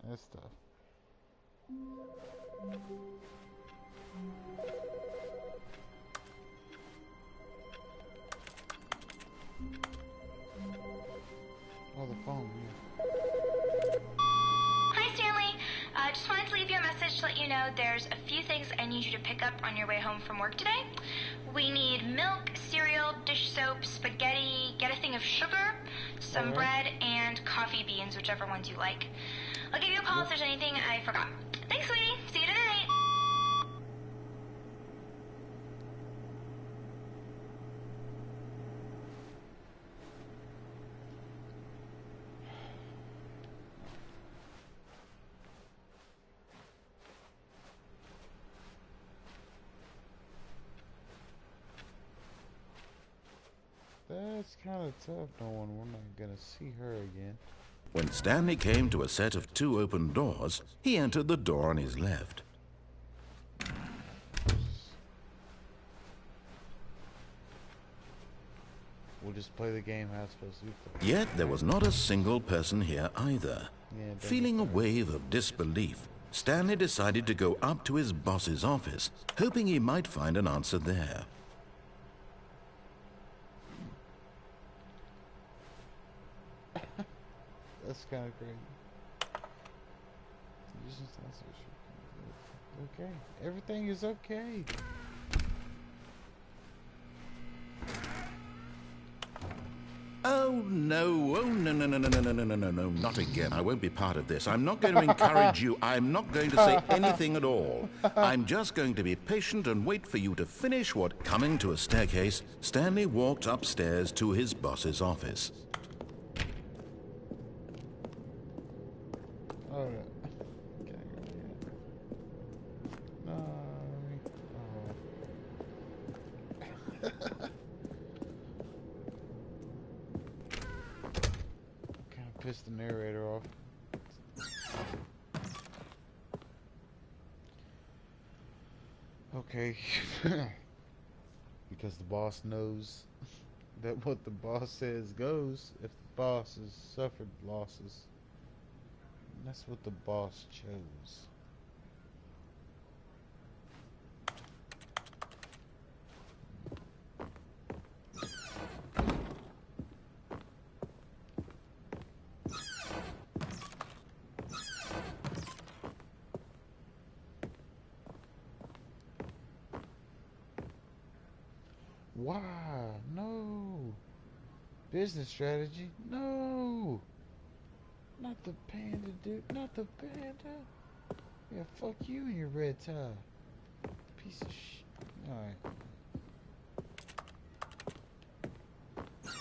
Speaker 1: That's tough. Oh, the phone.
Speaker 4: Hi, Stanley. Just wanted to leave you a message to let you know there's a few things I need you to pick up on your way home from work today. We need milk, cereal, dish soap, spaghetti, get a thing of sugar, some bread, and coffee beans, whichever ones you like. I'll give you a call if there's anything I forgot. Thanks, sweetie. See you tonight.
Speaker 1: That's kind of tough, knowing we're not gonna see her again.
Speaker 2: When Stanley came to a set of 2 open doors, he entered the door on his left.
Speaker 1: We'll just play the game how it's supposed to be.
Speaker 2: Yet there was not a single person here either. Feeling a wave of disbelief, Stanley decided to go up to his boss's office, hoping he might find an answer there.
Speaker 1: That's kind of crazy. Okay, everything is okay.
Speaker 2: Oh no, no, not again. I won't be part of this. I'm not going to encourage you. I'm not going to say anything at all. I'm just going to be patient and wait for you to finish what... Coming to a staircase, Stanley walked upstairs to his boss's office.
Speaker 1: Piss the narrator off. Okay. Because the boss knows that what the boss says goes. If the boss has suffered losses, that's what the boss chose. Why? No. Business strategy? No. Not the panda, dude. Not the panda. Yeah, fuck you and your red tie. Piece of shit. Alright.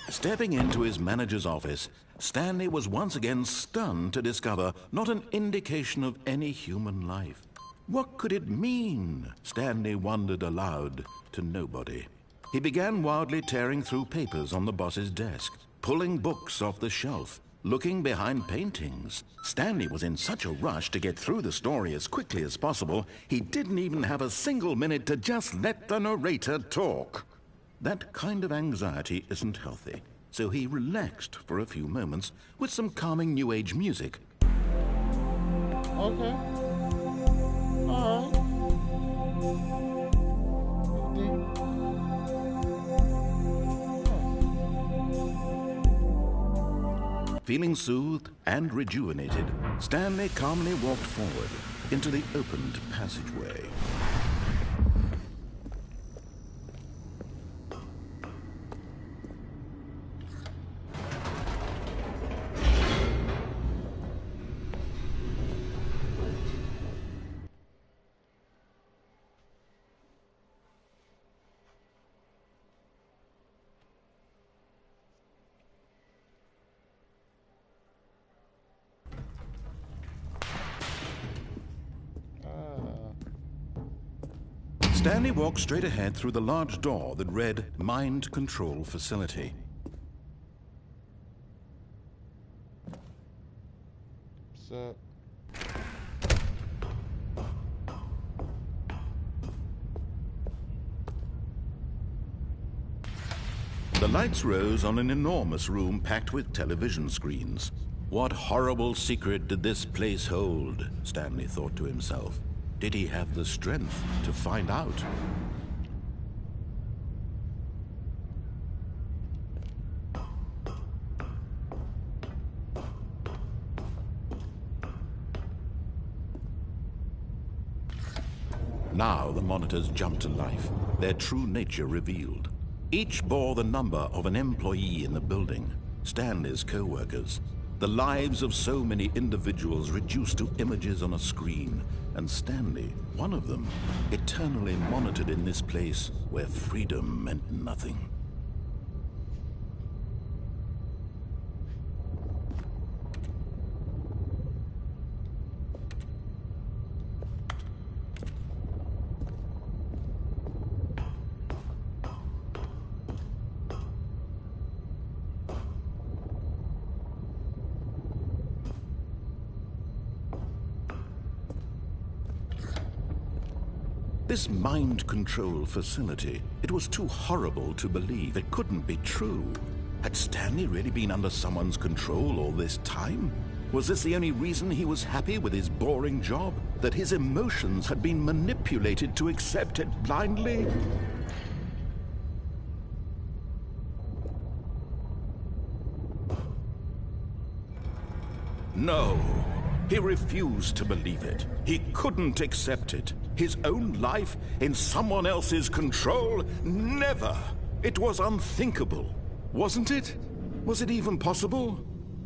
Speaker 2: Stepping into his manager's office, Stanley was once again stunned to discover not an indication of any human life. What could it mean? Stanley wondered aloud to nobody. He began wildly tearing through papers on the boss's desk, pulling books off the shelf, looking behind paintings. Stanley was in such a rush to get through the story as quickly as possible, he didn't even have a single minute to just let the narrator talk. That kind of anxiety isn't healthy, so he relaxed for a few moments with some calming New Age music.
Speaker 1: Okay. Alright.
Speaker 2: Feeling soothed and rejuvenated, Stanley calmly walked forward into the opened passageway. Stanley walked straight ahead through the large door that read Mind Control Facility.
Speaker 1: What's up?
Speaker 2: The lights rose on an enormous room packed with television screens. What horrible secret did this place hold? Stanley thought to himself. Did he have the strength to find out? Now the monitors jumped to life, their true nature revealed. Each bore the number of an employee in the building, Stanley's co-workers. The lives of so many individuals reduced to images on a screen, and Stanley, one of them, eternally monitored in this place where freedom meant nothing. This mind control facility, it was too horrible to believe. It couldn't be true. Had Stanley really been under someone's control all this time? Was this the only reason he was happy with his boring job? That his emotions had been manipulated to accept it blindly? No. He refused to believe it. He couldn't accept it. His own life in someone else's control? Never! It was unthinkable. Wasn't it? Was it even possible?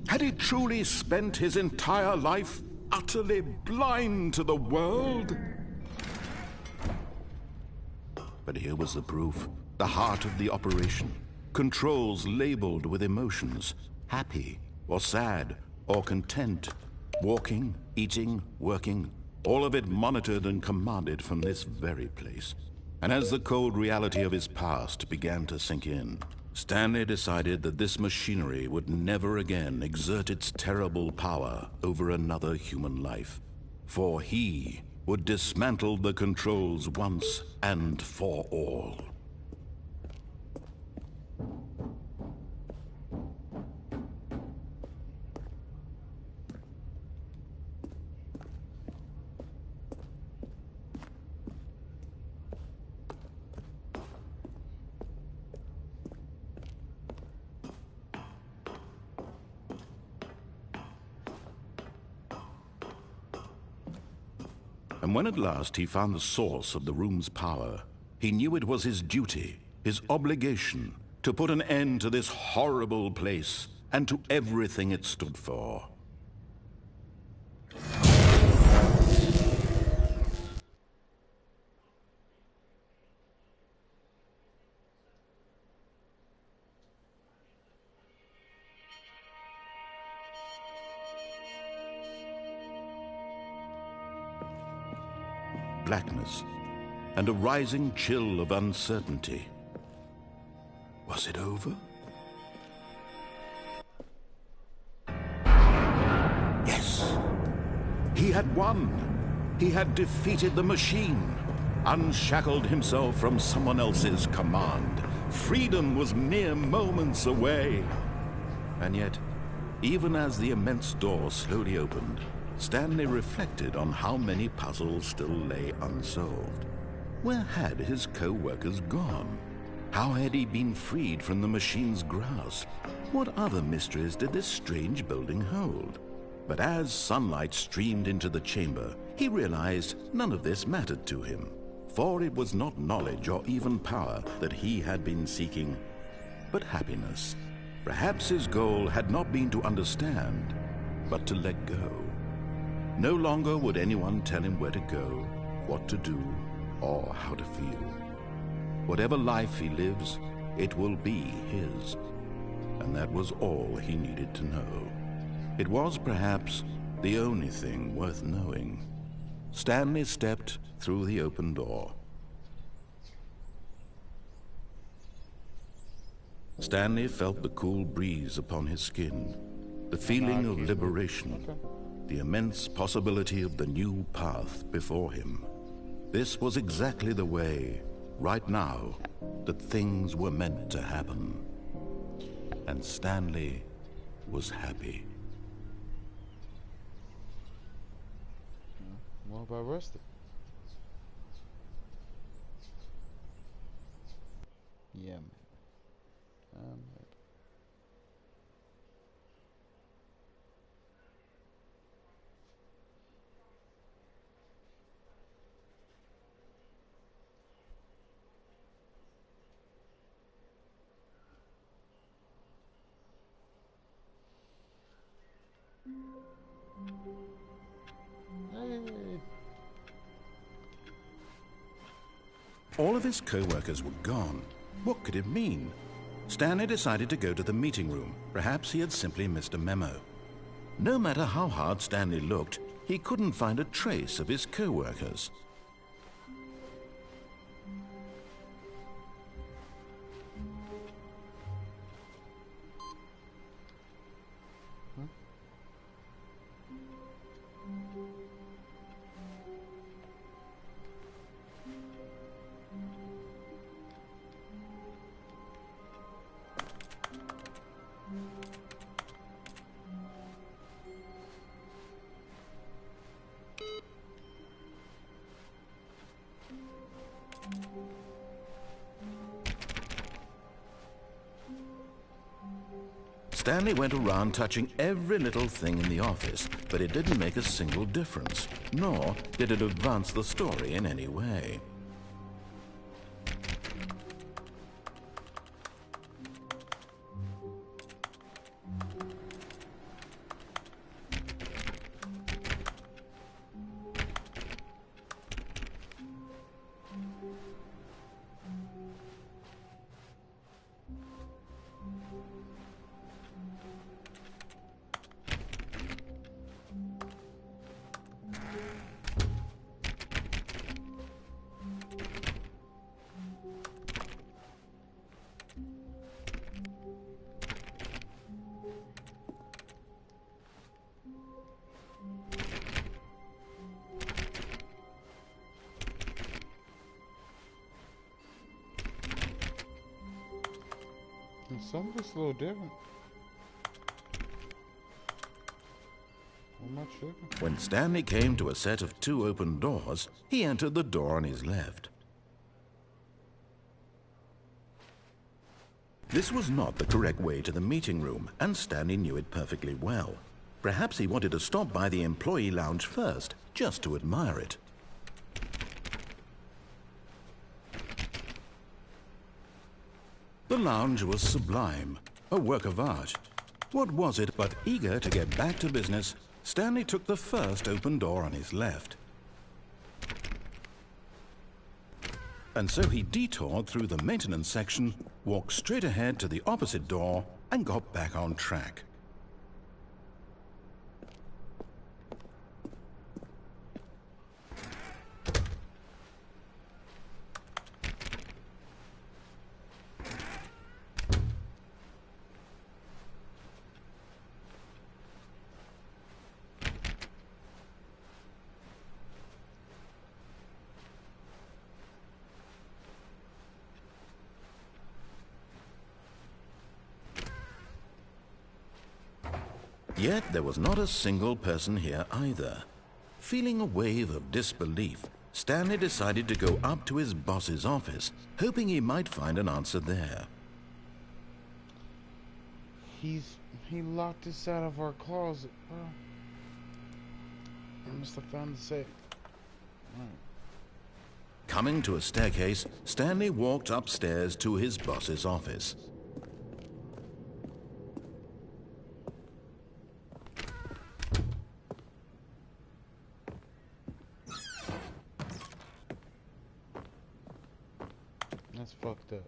Speaker 2: Had he truly spent his entire life utterly blind to the world? But here was the proof. The heart of the operation. Controls labeled with emotions. Happy, or sad, or content. Walking, eating, working, all of it monitored and commanded from this very place. And as the cold reality of his past began to sink in, Stanley decided that this machinery would never again exert its terrible power over another human life. For he would dismantle the controls once and for all. And when at last he found the source of the room's power, he knew it was his duty, his obligation, to put an end to this horrible place and to everything it stood for. Blackness, and a rising chill of uncertainty. Was it over? Yes. He had won. He had defeated the machine, unshackled himself from someone else's command. Freedom was mere moments away. And yet, even as the immense door slowly opened, Stanley reflected on how many puzzles still lay unsolved. Where had his co-workers gone? How had he been freed from the machine's grasp? What other mysteries did this strange building hold? But as sunlight streamed into the chamber, he realized none of this mattered to him. For it was not knowledge or even power that he had been seeking, but happiness. Perhaps his goal had not been to understand, but to let go. No longer would anyone tell him where to go, what to do, or how to feel. Whatever life he lives, it will be his. And that was all he needed to know. It was perhaps the only thing worth knowing. Stanley stepped through the open door. Stanley felt the cool breeze upon his skin, the feeling of liberation, the immense possibility of the new path before him. This was exactly the way, right now, that things were meant to happen. And Stanley was happy.
Speaker 1: What about Rusty? Yeah, man. Hey.
Speaker 2: All of his co-workers were gone. What could it mean? Stanley decided to go to the meeting room. Perhaps he had simply missed a memo. No matter how hard Stanley looked, he couldn't find a trace of his co-workers. Stanley went around touching every little thing in the office, but it didn't make a single difference, nor did it advance the story in any way.
Speaker 1: Some of it's a little different. How much sugar?
Speaker 2: When Stanley came to a set of 2 open doors, he entered the door on his left. This was not the correct way to the meeting room, and Stanley knew it perfectly well. Perhaps he wanted to stop by the employee lounge first, just to admire it. The lounge was sublime, a work of art. What was it but eager to get back to business, Stanley took the first open door on his left. And so he detoured through the maintenance section, walked straight ahead to the opposite door, and got back on track. Yet there was not a single person here either. Feeling a wave of disbelief, Stanley decided to go up to his boss's office, hoping he might find an answer there.
Speaker 1: He locked us out of our closet. I must have found the safe.
Speaker 2: Coming to a staircase, Stanley walked upstairs to his boss's office.
Speaker 1: That's fucked up.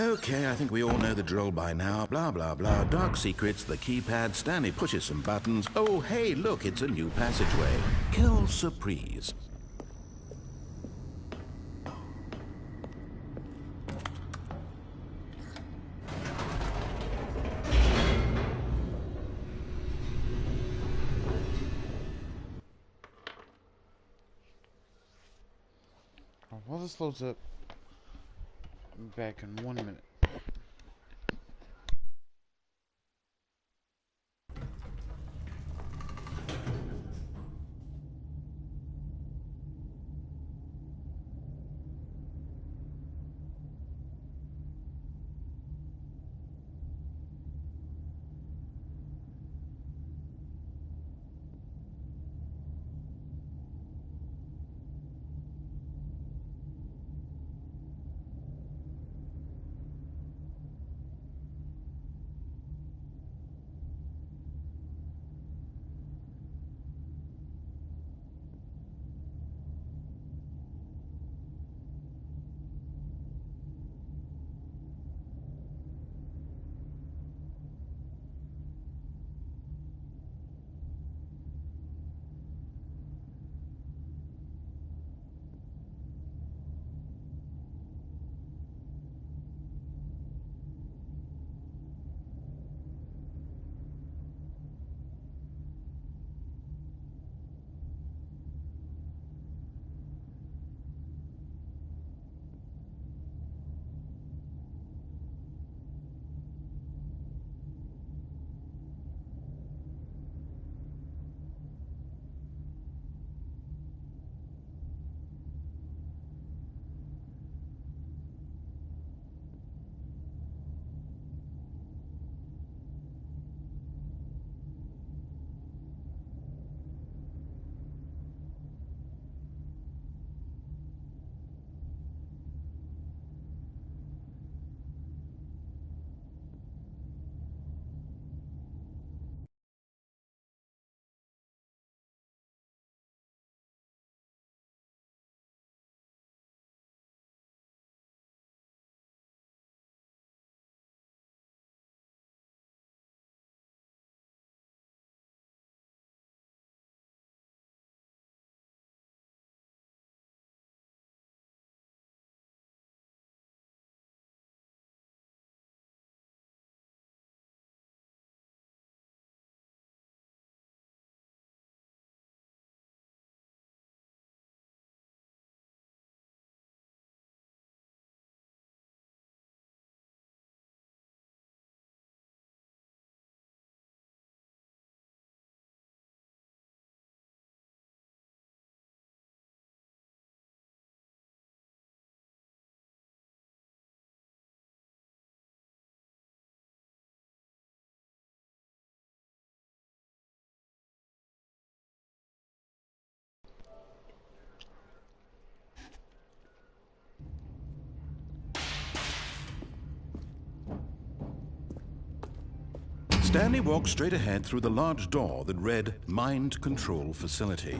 Speaker 2: Okay, I think we all know the drill by now. Blah, blah, blah. Dark secrets, the keypad. Stanley pushes some buttons. Oh, hey, look, it's a new passageway. Quelle surprise.
Speaker 1: While this loads up, I'm back in 1 minute.
Speaker 2: Stanley walked straight ahead through the large door that read Mind Control Facility.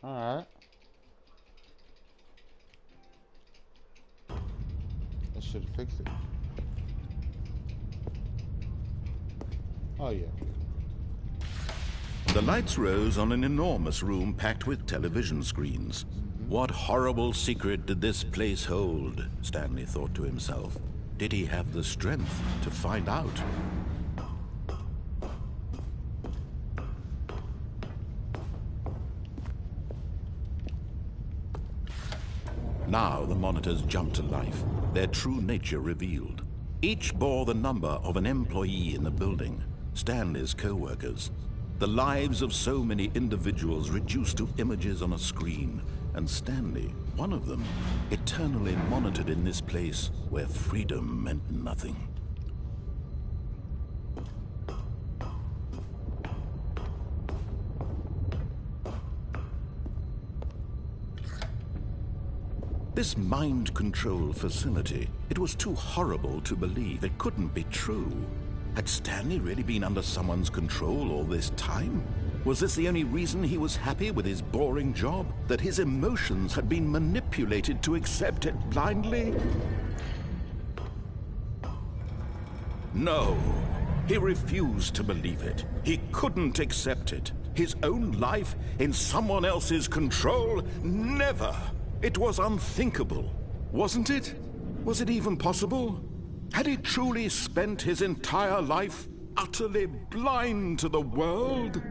Speaker 1: Alright. That should have fixed it. Oh, yeah.
Speaker 2: The lights rose on an enormous room packed with television screens. What horrible secret did this place hold? Stanley thought to himself. Did he have the strength to find out? Now the monitors jumped to life, their true nature revealed. Each bore the number of an employee in the building, Stanley's co-workers. The lives of so many individuals reduced to images on a screen, and Stanley, one of them, eternally monitored in this place where freedom meant nothing. This mind control facility, it was too horrible to believe. It couldn't be true. Had Stanley really been under someone's control all this time? Was this the only reason he was happy with his boring job? That his emotions had been manipulated to accept it blindly? No, he refused to believe it. He couldn't accept it. His own life in someone else's control? Never! It was unthinkable, wasn't it? Was it even possible? Had he truly spent his entire life utterly blind to the world?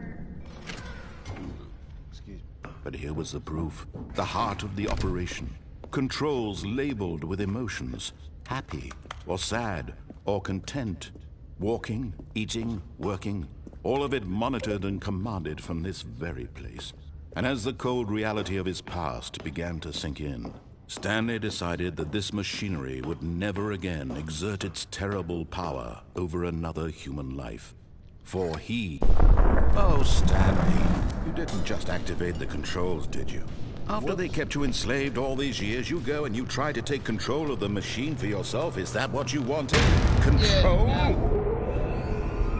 Speaker 1: Excuse me.
Speaker 2: But here was the proof, the heart of the operation. Controls labeled with emotions, happy or sad or content. Walking, eating, working, all of it monitored and commanded from this very place. And as the cold reality of his past began to sink in, Stanley decided that this machinery would never again exert its terrible power over another human life. For he... Oh, Stanley, you didn't just activate the controls, did you? After they kept you enslaved all these years, you go and you try to take control of the machine for yourself. Is that what you wanted? Control?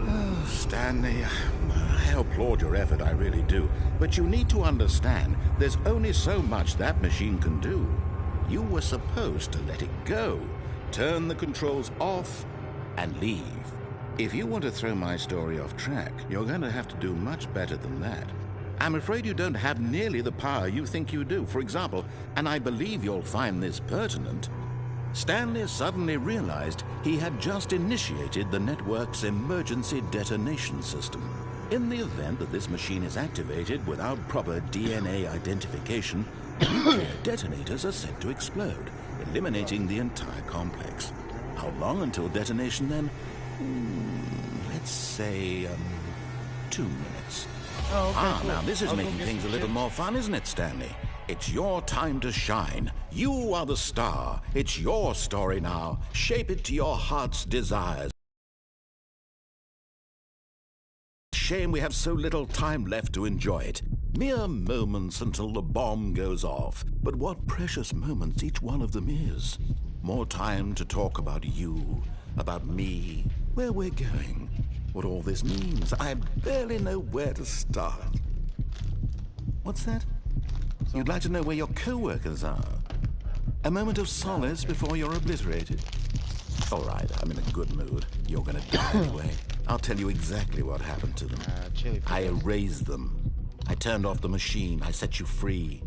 Speaker 2: Oh, Stanley, I applaud your effort, I really do. But you need to understand, there's only so much that machine can do. You were supposed to let it go, turn the controls off, and leave. If you want to throw my story off track, you're going to have to do much better than that. I'm afraid you don't have nearly the power you think you do. For example, and I believe you'll find this pertinent, Stanley suddenly realized he had just initiated the network's emergency detonation system. In the event that this machine is activated without proper DNA identification, nuclear detonators are set to explode, eliminating the entire complex. How long until detonation then? Let's say, 2 minutes.
Speaker 1: Oh, okay, cool.
Speaker 2: Now this is making things a little more fun, isn't it, Stanley? It's your time to shine. You are the star. It's your story now. Shape it to your heart's desires. Shame we have so little time left to enjoy it. Mere moments until the bomb goes off. But what precious moments each one of them is. More time to talk about you, about me, where we're going, what all this means. I barely know where to start. What's that? You'd like to know where your co-workers are? A moment of solace before you're obliterated? All right, I'm in a good mood. You're gonna die anyway. I'll tell you exactly what happened to them. I erased them. I turned off the machine. I set you free.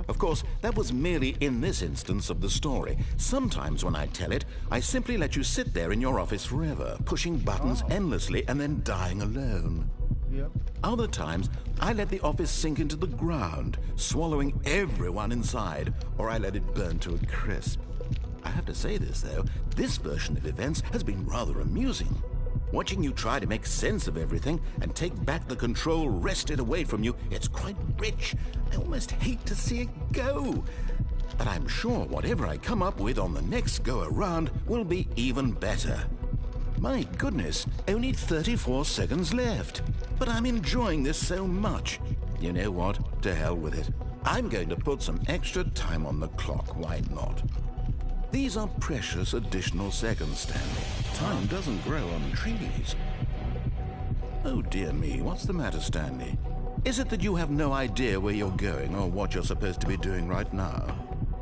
Speaker 2: Of course, that was merely in this instance of the story. Sometimes when I tell it, I simply let you sit there in your office forever, pushing buttons endlessly and then dying alone.
Speaker 1: Yep.
Speaker 2: Other times, I let the office sink into the ground, swallowing everyone inside, or I let it burn to a crisp. I have to say this, though, this version of events has been rather amusing. Watching you try to make sense of everything and take back the control wrested away from you, it's quite rich. I almost hate to see it go. But I'm sure whatever I come up with on the next go-around will be even better. My goodness, only 34 seconds left. But I'm enjoying this so much. You know what? To hell with it. I'm going to put some extra time on the clock, why not? These are precious additional seconds, Stanley. Time doesn't grow on trees. Oh dear me, what's the matter, Stanley? Is it that you have no idea where you're going or what you're supposed to be doing right now?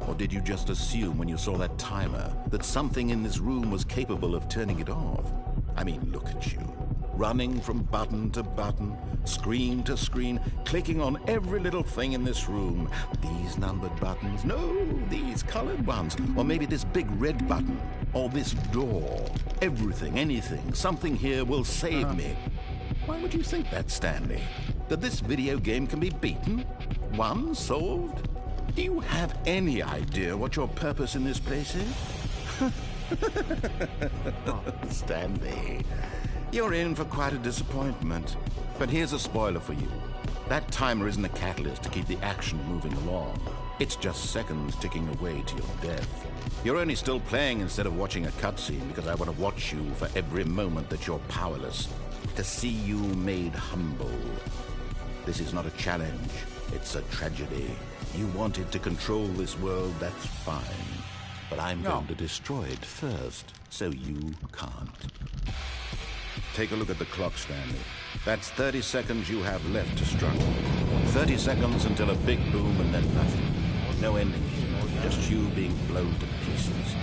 Speaker 2: Or did you just assume when you saw that timer that something in this room was capable of turning it off? I mean, look at you. Running from button to button, screen to screen, clicking on every little thing in this room. These numbered buttons, no, these colored ones. Or maybe this big red button, or this door. Everything, anything, something here will save me. Why would you think that, Stanley? That this video game can be beaten? Won? Solved? Do you have any idea what your purpose in this place is? Stanley, you're in for quite a disappointment. But here's a spoiler for you. That timer isn't a catalyst to keep the action moving along. It's just seconds ticking away to your death. You're only still playing instead of watching a cutscene because I want to watch you for every moment that you're powerless. To see you made humble. This is not a challenge. It's a tragedy. You wanted to control this world, that's fine. But I'm going to destroy it first, so you can't. Take a look at the clock, Stanley. That's 30 seconds you have left to struggle. 30 seconds until a big boom and then nothing. No ending here, just you being blown to pieces.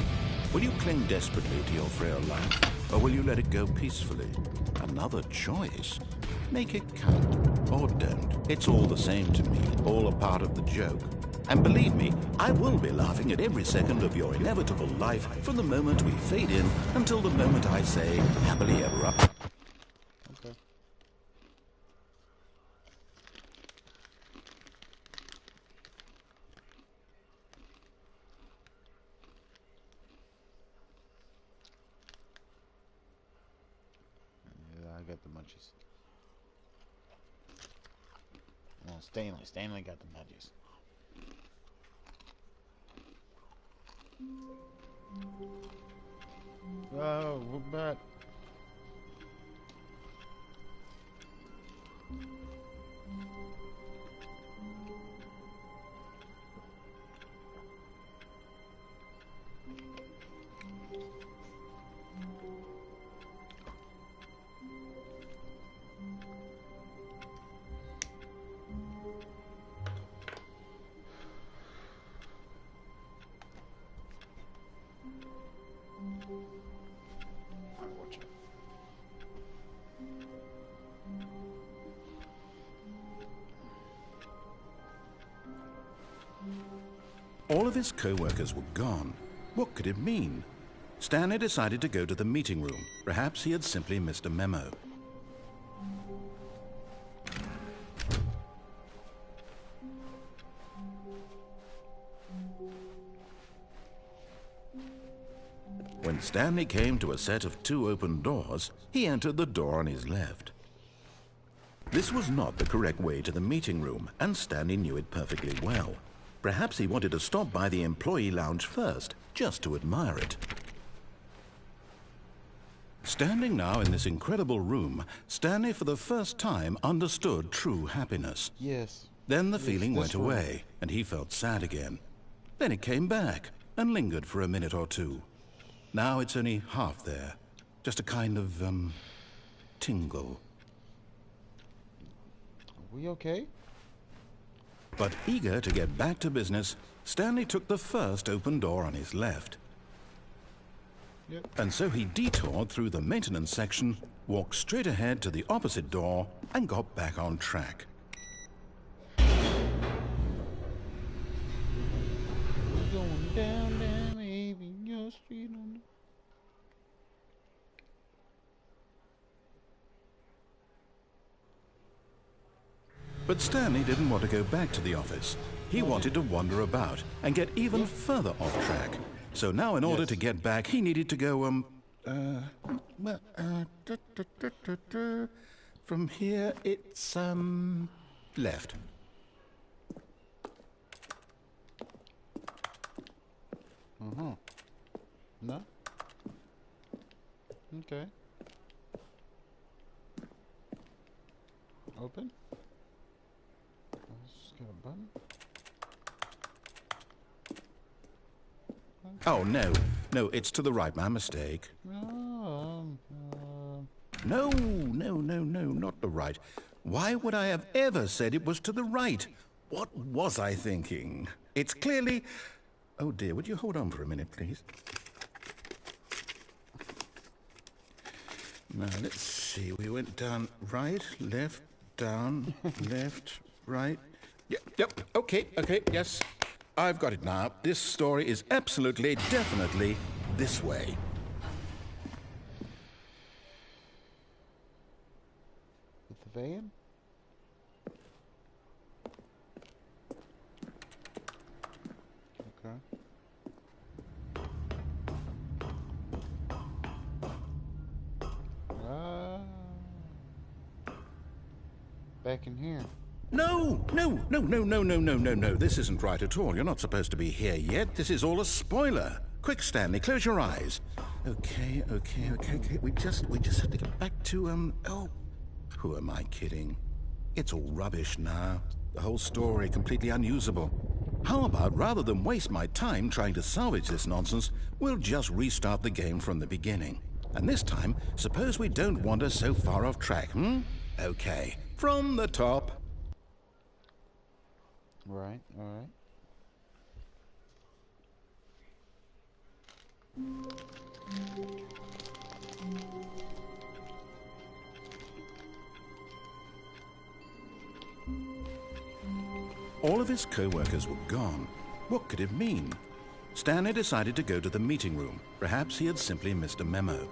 Speaker 2: Will you cling desperately to your frail life, or will you let it go peacefully? Another choice. Make it count, or don't. It's all the same to me, all a part of the joke. And believe me, I will be laughing at every second of your inevitable life from the moment we fade in until the moment I say, happily ever after.
Speaker 1: Okay. Yeah, I got the munchies. Well, Stanley got the munchies. Oh, we're back.
Speaker 2: All of his co-workers were gone. What could it mean? Stanley decided to go to the meeting room. Perhaps he had simply missed a memo. When Stanley came to a set of 2 open doors, he entered the door on his left. This was not the correct way to the meeting room, and Stanley knew it perfectly well. Perhaps he wanted to stop by the employee lounge first, just to admire it. Standing now in this incredible room, Stanley for the first time understood true happiness.
Speaker 1: Yes.
Speaker 2: Then the feeling went away, and he felt sad again. Then it came back, and lingered for a minute or two. Now it's only half there. Just a kind of, tingle.
Speaker 1: Are we okay?
Speaker 2: But eager to get back to business, Stanley took the first open door on his left.
Speaker 1: Yep.
Speaker 2: And so he detoured through the maintenance section, walked straight ahead to the opposite door, and got back on track.
Speaker 1: We're going down Avenue Street on
Speaker 2: But Stanley didn't want to go back to the office. He wanted to wander about and get even further off track. So now in order to get back, he needed to go, from here it's, left.
Speaker 1: No? Okay. Open? Let's get a button.
Speaker 2: Oh, no. No, it's to the right. My mistake. No, not the right. Why would I have ever said it was to the right? What was I thinking? It's clearly... Oh, dear, would you hold on for a minute, please? Now, let's see. We went down right, left, down, left, right. Yep, okay, yes. I've got it now. This story is absolutely, definitely this way.
Speaker 1: With the van? Okay. Back in here.
Speaker 2: No. This isn't right at all. You're not supposed to be here yet. This is all a spoiler. Quick, Stanley, close your eyes. Okay. We just have to get back to, oh, who am I kidding? It's all rubbish now. The whole story completely unusable. How about, rather than waste my time trying to salvage this nonsense, we'll just restart the game from the beginning. And this time, suppose we don't wander so far off track, hmm? Okay, from the top.
Speaker 1: Right, alright.
Speaker 2: All of his co-workers were gone. What could it mean? Stanley decided to go to the meeting room. Perhaps he had simply missed a memo.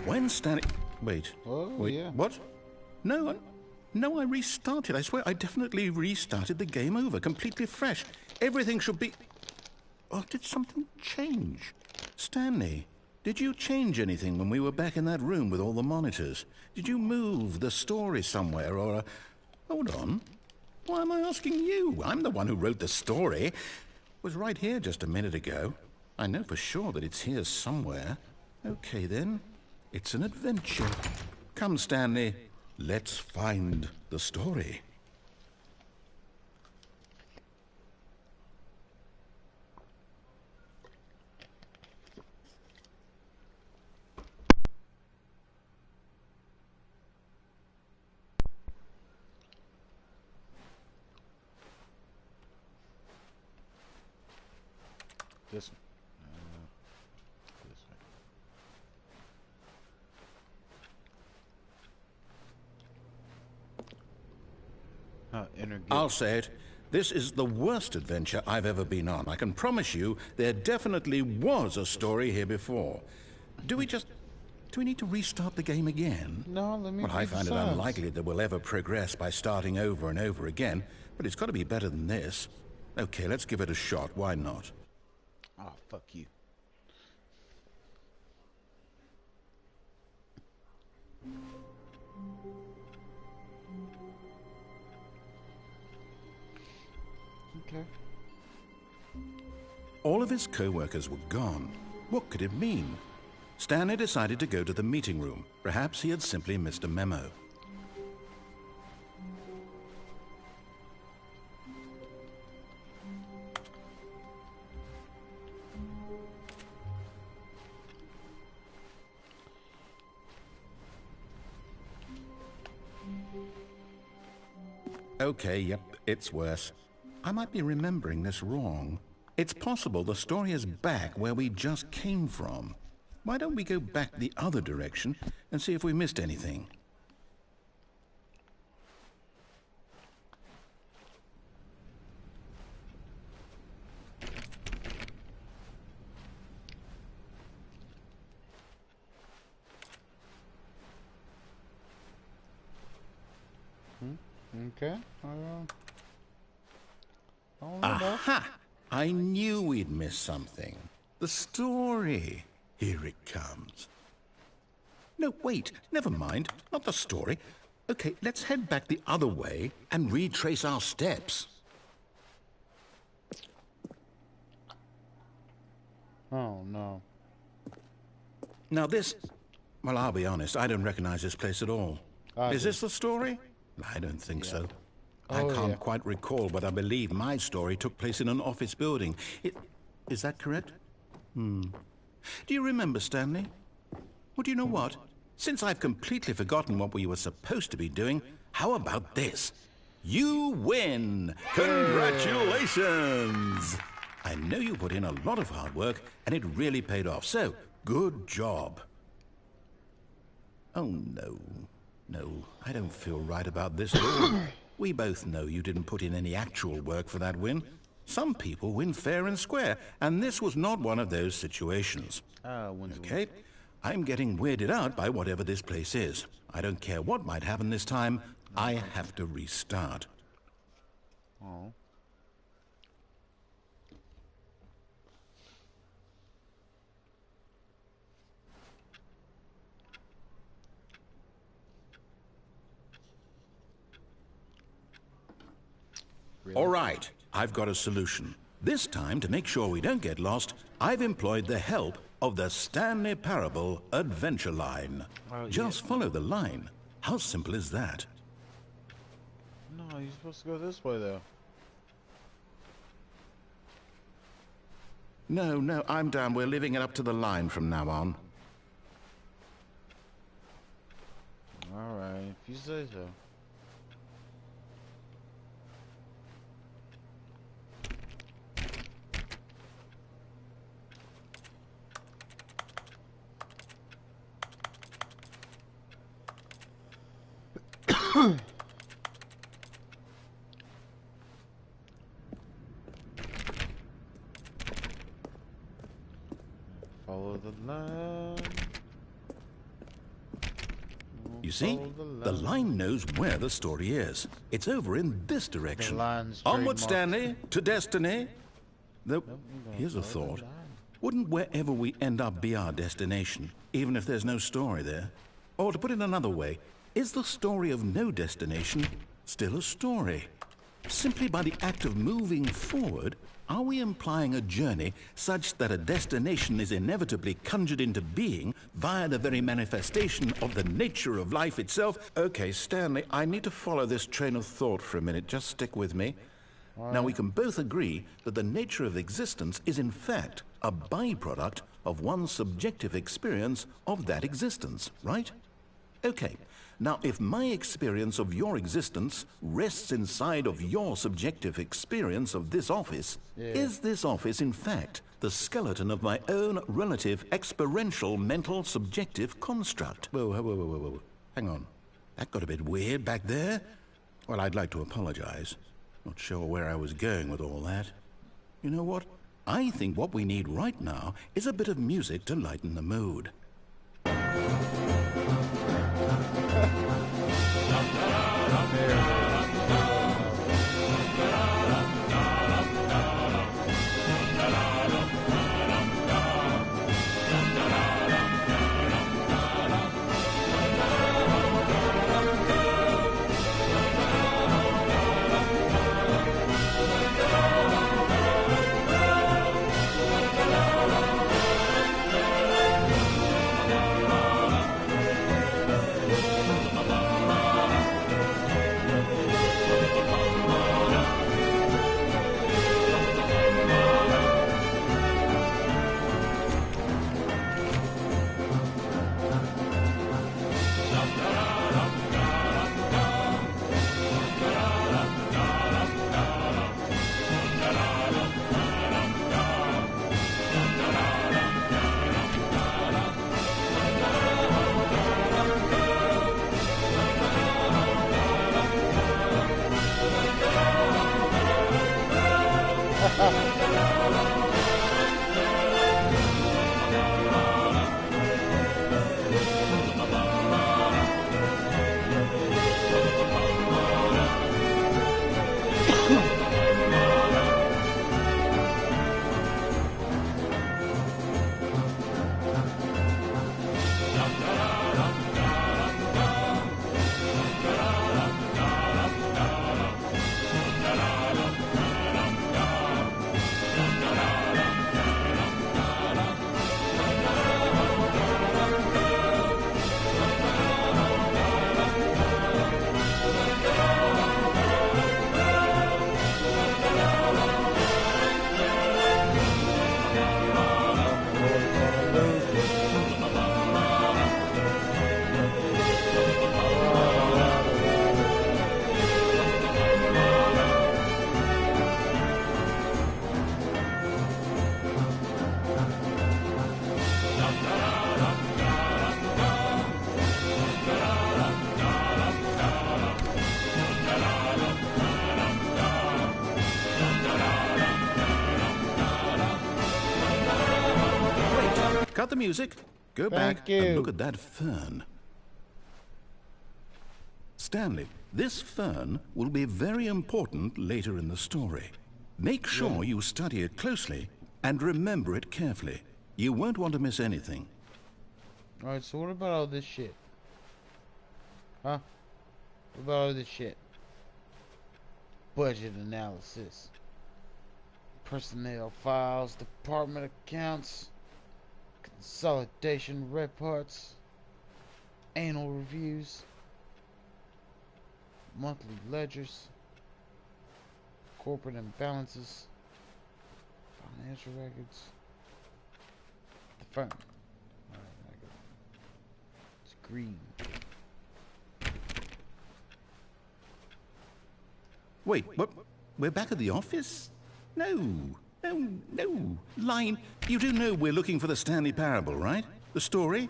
Speaker 2: When Stanley... Wait.
Speaker 1: Oh,
Speaker 2: Wait,
Speaker 1: yeah.
Speaker 2: what? No, I restarted. I swear I definitely restarted the game over, completely fresh. Everything should be... Oh, did something change? Stanley, did you change anything when we were back in that room with all the monitors? Did you move the story somewhere, or... Hold on. Why am I asking you? I'm the one who wrote the story. It was right here just a minute ago. I know for sure that it's here somewhere. Okay, then. It's an adventure. Come, Stanley. Let's find the story.
Speaker 1: This one. This way. Enter guild.
Speaker 2: I'll say it. This is the worst adventure I've ever been on. I can promise you there definitely was a story here before. Do we need to restart the game again?
Speaker 1: No, let me
Speaker 2: Well, I
Speaker 1: read the
Speaker 2: find it
Speaker 1: signs.
Speaker 2: unlikely that we'll ever progress by starting over and over again, but it's got to be better than this. Okay, let's give it a shot. Why not?
Speaker 1: Oh, fuck you. Okay.
Speaker 2: All of his co-workers were gone. What could it mean? Stanley decided to go to the meeting room. Perhaps he had simply missed a memo. Okay, yep, it's worse. I might be remembering this wrong. It's possible the story is back where we just came from. Why don't we go back the other direction and see if we missed anything?
Speaker 1: Okay.
Speaker 2: Aha! I knew we'd miss something. The story. Here it comes. No, wait. Never mind. Not the story. Okay, let's head back the other way and retrace our steps.
Speaker 1: Oh, no.
Speaker 2: Now this... Well, I'll be honest. I don't recognize this place at all. Is this the story? I don't think so. I can't quite recall, but I believe my story took place in an office building. Is that correct? Do you remember, Stanley? Well, do you know what? Since I've completely forgotten what we were supposed to be doing, how about this? You win! Congratulations! I know you put in a lot of hard work, and it really paid off, so good job. Oh, no. No, I don't feel right about this at all. We both know you didn't put in any actual work for that win. Some people win fair and square, and this was not one of those situations. Okay, I'm getting weirded out by whatever this place is. I don't care what might happen this time. I have to restart.
Speaker 1: Oh.
Speaker 2: All right, I've got a solution. This time, to make sure we don't get lost, I've employed the help of the Stanley Parrible Adventure Line. Just follow the line. How simple is that?
Speaker 1: No, you're supposed to go this way, though.
Speaker 2: No, I'm down. We're leaving it up to the line from now on.
Speaker 1: Alright, if you say so. Follow the line.
Speaker 2: You see, the line knows where the story is. It's over in this direction. Onward, Stanley, to destiny. Though, here's a thought. Wouldn't wherever we end up be our destination, even if there's no story there? Or to put it another way, is the story of no destination still a story? Simply by the act of moving forward, are we implying a journey such that a destination is inevitably conjured into being via the very manifestation of the nature of life itself? Okay, Stanley, I need to follow this train of thought for a minute. Just stick with me. Now, we can both agree that the nature of existence is in fact a byproduct of one's subjective experience of that existence, right? Okay. Now, if my experience of your existence rests inside of your subjective experience of this office, is this office, in fact, the skeleton of my own relative experiential mental subjective construct? Whoa. Hang on. That got a bit weird back there. Well, I'd like to apologize. Not sure where I was going with all that. You know what? I think what we need right now is a bit of music to lighten the mood. Cut the music, go back and look at that fern. Stanley, this fern will be very important later in the story. Make sure you study it closely and remember it carefully. You won't want to miss anything.
Speaker 1: Alright, so what about all this shit? Huh? What about all this shit? budget analysis, personnel files, department accounts, consolidation reports, annual reviews, monthly ledgers, corporate imbalances, financial records, the firm. Alright, it's green.
Speaker 2: Wait, what? We're back at the office? No. Line, you do know we're looking for the Stanley Parable, right? The story?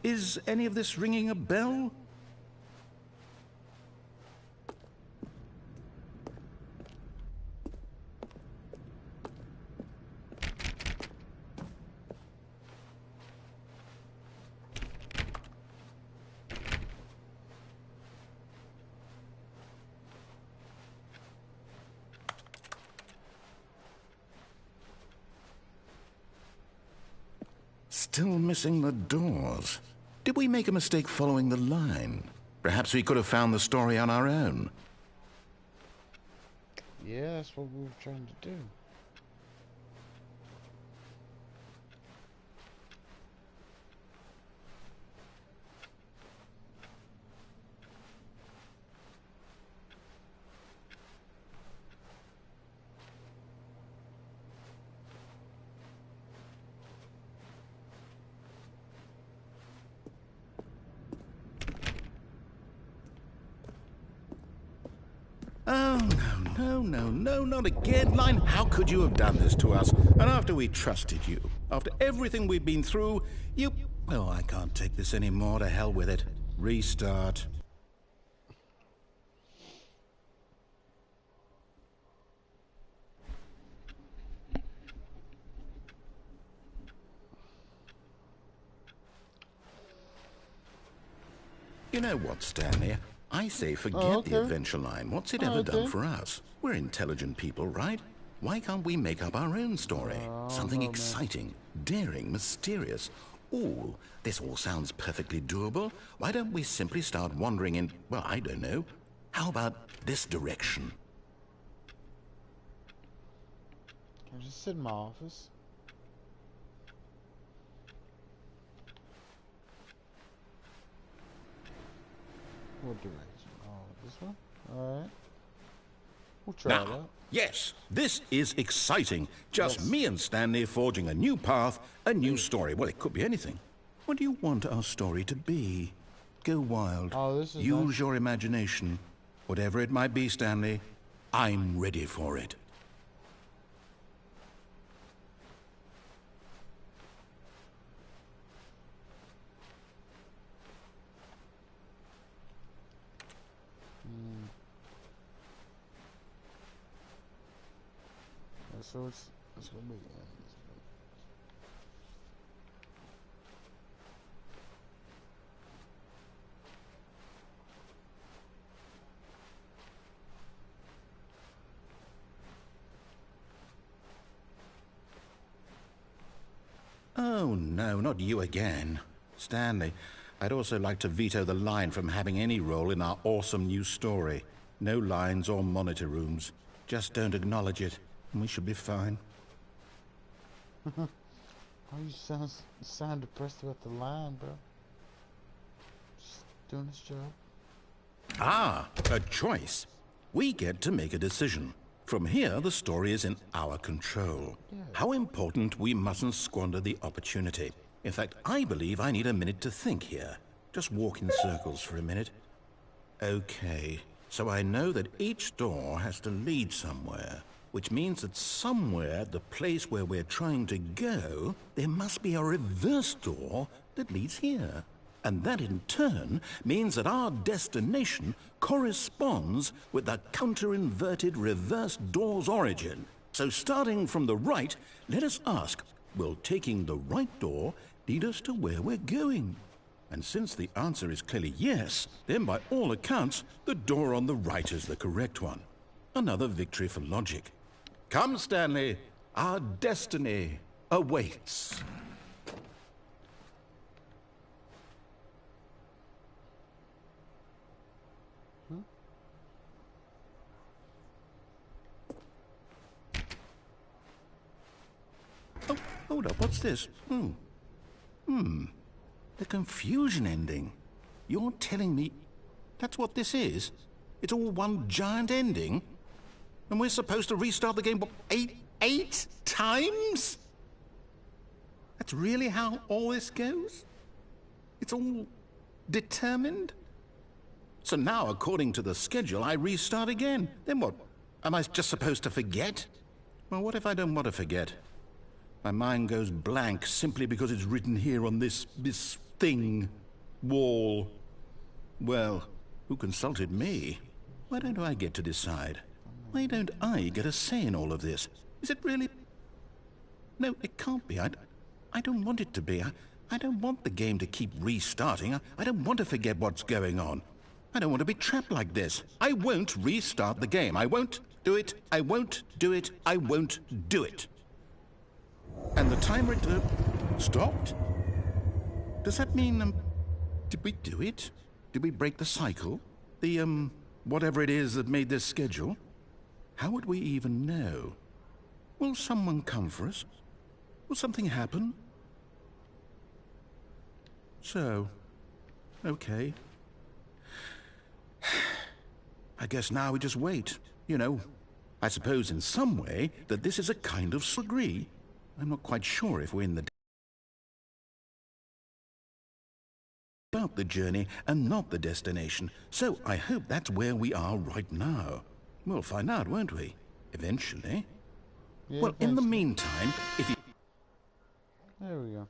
Speaker 2: Is any of this ringing a bell? Still missing the doors. Did we make a mistake following the line? Perhaps we could have found the story on our own.
Speaker 1: Yeah, that's what we were trying to do.
Speaker 2: Oh, no, not again. Line, how could you have done this to us? And after we trusted you, after everything we've been through, you... Oh, I can't take this anymore. To hell with it. Restart. You know what, Stanley? I say forget the adventure line. What's it ever done for us? We're intelligent people, right? Why can't we make up our own story? Something exciting, daring, mysterious. Ooh, this all sounds perfectly doable. Why don't we simply start wandering in, well, I don't know. How about this direction?
Speaker 1: Can I just sit in my office? What direction? Oh, this one? Alright. We'll try it out.
Speaker 2: Yes, this is exciting. Just me and Stanley forging a new path, a new story. Well, it could be anything. What do you want our story to be? Go wild.
Speaker 1: Oh, this is
Speaker 2: Use
Speaker 1: nice.
Speaker 2: your imagination. Whatever it might be, Stanley, I'm ready for it.
Speaker 1: So it's gonna be.
Speaker 2: Oh, no, not you again. Stanley, I'd also like to veto the line from having any role in our awesome new story. No lines or monitor rooms. Just don't acknowledge it, and we should be fine.
Speaker 1: Oh, you sound depressed about the line, bro. Just doing his job.
Speaker 2: Ah, a choice. We get to make a decision. From here, the story is in our control. How important we mustn't squander the opportunity. In fact, I believe I need a minute to think here. Just walk in circles for a minute. Okay, so I know that each door has to lead somewhere, which means that somewhere, the place where we're trying to go, there must be a reverse door that leads here. And that in turn means that our destination corresponds with the counter-inverted reverse door's origin. So starting from the right, let us ask, will taking the right door lead us to where we're going? And since the answer is clearly yes, then by all accounts, the door on the right is the correct one. Another victory for logic. Come, Stanley, our destiny awaits. hold up, what's this? The confusion ending. You're telling me that's what this is? It's all one giant ending? And we're supposed to restart the game, what, eight times? That's really how all this goes? It's all determined? So now, according to the schedule, I restart again. Then what? Am I just supposed to forget? Well, what if I don't want to forget? My mind goes blank simply because it's written here on this thing, wall. Well, who consulted me? Why don't I get to decide? Why don't I get a say in all of this? Is it really? No, it can't be. I don't want it to be. I don't want the game to keep restarting. I don't want to forget what's going on. I don't want to be trapped like this. I won't restart the game. I won't do it. I won't do it. I won't do it. And the timer stopped? Does that mean, did we do it? Did we break the cycle? The, whatever it is that made this schedule? How would we even know? Will someone come for us? Will something happen? So, okay. I guess now we just wait. You know, I suppose in some way that this is a kind of agree. I'm not quite sure if we're in the about the journey and not the destination. So I hope that's where we are right now. We'll find out, won't we? Eventually.
Speaker 1: Yeah,
Speaker 2: well, in the meantime, if you...
Speaker 1: There we go.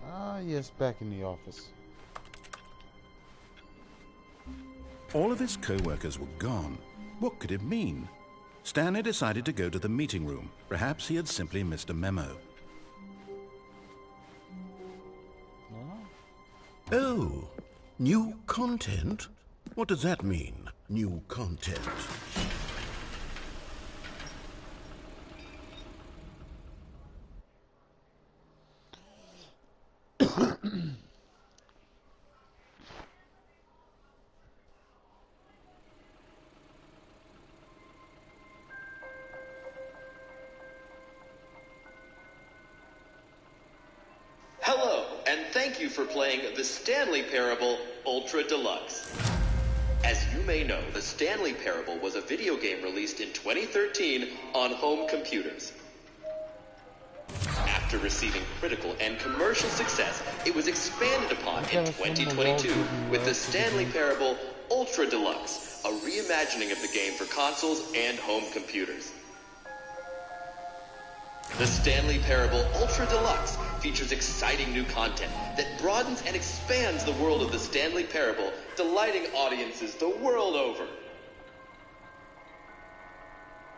Speaker 1: Ah, yes, back in the office.
Speaker 2: All of his co-workers were gone. What could it mean? Stanley decided to go to the meeting room. Perhaps he had simply missed a memo.
Speaker 5: Oh, new content? What does that mean, new content?
Speaker 6: Hello, and thank you for playing the Stanley Parable Ultra Deluxe. As you may know, the Stanley Parable was a video game released in 2013 on home computers. After receiving critical and commercial success, it was expanded upon in 2022 with the Stanley Parable Ultra Deluxe, a reimagining of the game for consoles and home computers. The Stanley Parable Ultra Deluxe features exciting new content that broadens and expands the world of the Stanley Parable, delighting audiences the world over.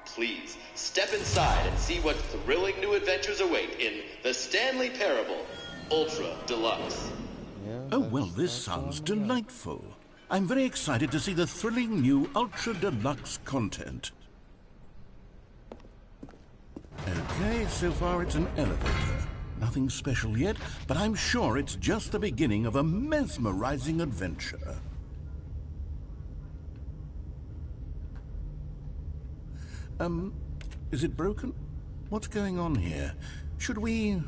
Speaker 6: Please, step inside and see what thrilling new adventures await in the Stanley Parable Ultra Deluxe.
Speaker 1: Yeah,
Speaker 2: Oh, well, this sounds delightful. I'm very excited to see the thrilling new Ultra Deluxe content. Okay, so far it's an elevator. Nothing special yet, but I'm sure it's just the beginning of a mesmerizing adventure. Is it broken? What's going on here? Should we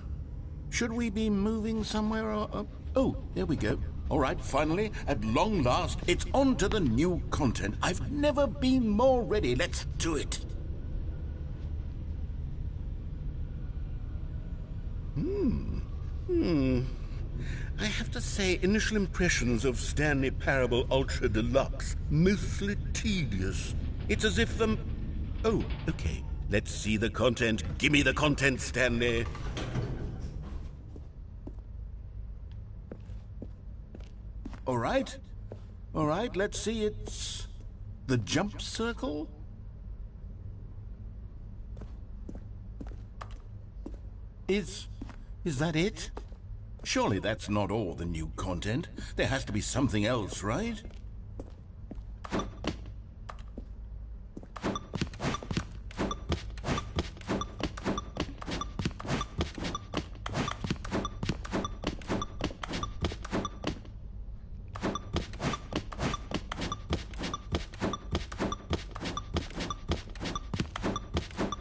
Speaker 2: be moving somewhere or... Oh, there we go. All right, finally, at long last, it's on to the new content. I've never been more ready. Let's do it. I have to say, initial impressions of Stanley Parable Ultra Deluxe, mostly tedious. It's as if, Oh, okay. Let's see the content. Give me the content, Stanley. All right, let's see. It's the jump circle. Is that it? Surely that's not all the new content. There has to be something else, right?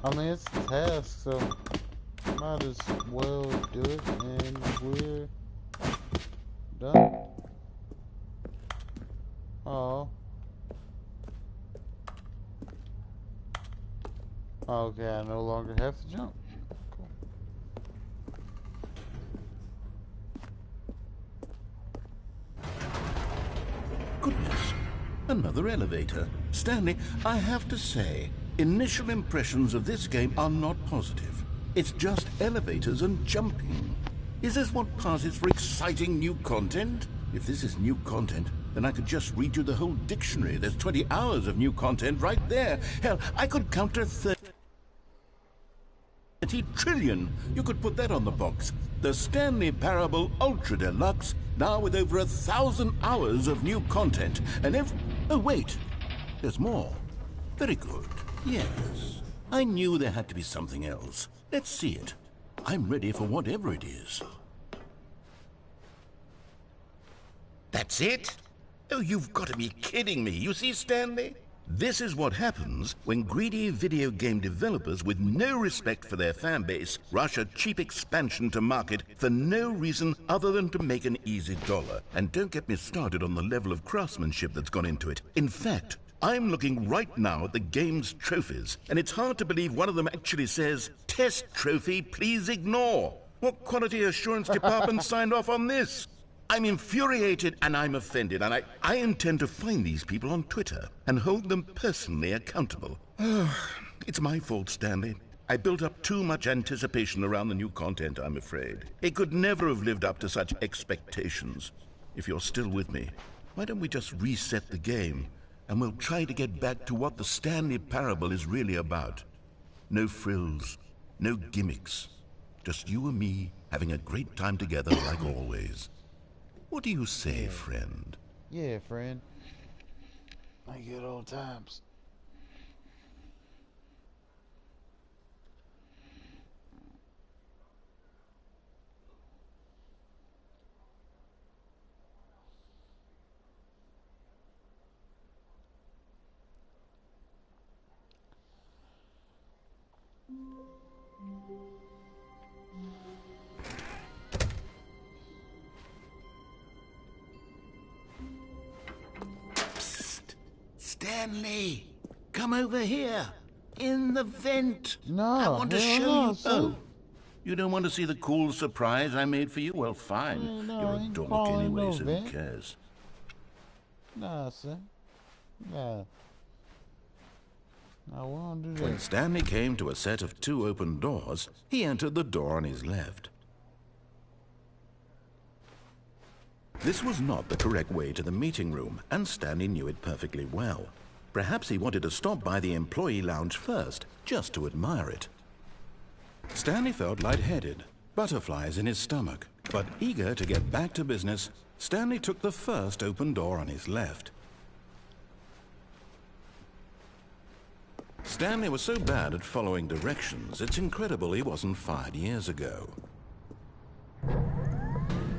Speaker 1: I mean, it's a task, so might as well do it, and we're done. Oh. Okay, I no longer have to jump. Cool.
Speaker 5: Goodness, another elevator. Stanley, I have to say, initial impressions of this game are not positive. It's just elevators and jumping. Is this what passes for exciting new content? If this is new content, then I could just read you the whole dictionary. There's 20 hours of new content right there. Hell, I could count to 30 trillion. You could put that on the box. The Stanley Parable Ultra Deluxe, now with over 1,000 hours of new content. And oh, wait. There's more. Very good. Yes. I knew there had to be something else. Let's see it. I'm ready for whatever it is. That's it? Oh, you've got to be kidding me. You see, Stanley? This is what happens when greedy video game developers with no respect for their fan base rush a cheap expansion to market for no reason other than to make an easy dollar. And don't get me started on the level of craftsmanship that's gone into it. In fact, I'm looking right now at the game's trophies, and it's hard to believe one of them actually says, "Test trophy, please ignore." What quality assurance department signed off on this? I'm infuriated and I'm offended, and I intend to find these people on Twitter and hold them personally accountable. It's my fault, Stanley. I built up too much anticipation around the new content, I'm afraid. It could never have lived up to such expectations. If you're still with me, why don't we just reset the game, and we'll try to get back to what the Stanley Parable is really about. No frills, no gimmicks. Just you and me having a great time together like always. What do you say, friend?
Speaker 1: Yeah, friend. Like good old times.
Speaker 5: Stanley, come over here. In the vent.
Speaker 1: No,
Speaker 5: I want to
Speaker 1: hell
Speaker 5: show
Speaker 1: no,
Speaker 5: you.
Speaker 1: son.
Speaker 5: Oh, you don't want to see the cool surprise I made for you? Well, fine.
Speaker 1: Man, no,
Speaker 5: You're
Speaker 1: I
Speaker 5: a
Speaker 1: ain't
Speaker 5: dork
Speaker 1: crawling
Speaker 5: anyway,
Speaker 1: no
Speaker 5: so who
Speaker 1: vent.
Speaker 5: cares?
Speaker 1: Nah, son. Nah. I won't do
Speaker 2: When
Speaker 1: that.
Speaker 2: Stanley came to a set of 2 open doors, he entered the door on his left. This was not the correct way to the meeting room, and Stanley knew it perfectly well. Perhaps he wanted to stop by the employee lounge first, just to admire it. Stanley felt lightheaded, butterflies in his stomach, but eager to get back to business, Stanley took the first open door on his left. Stanley was so bad at following directions, it's incredible he wasn't fired years ago.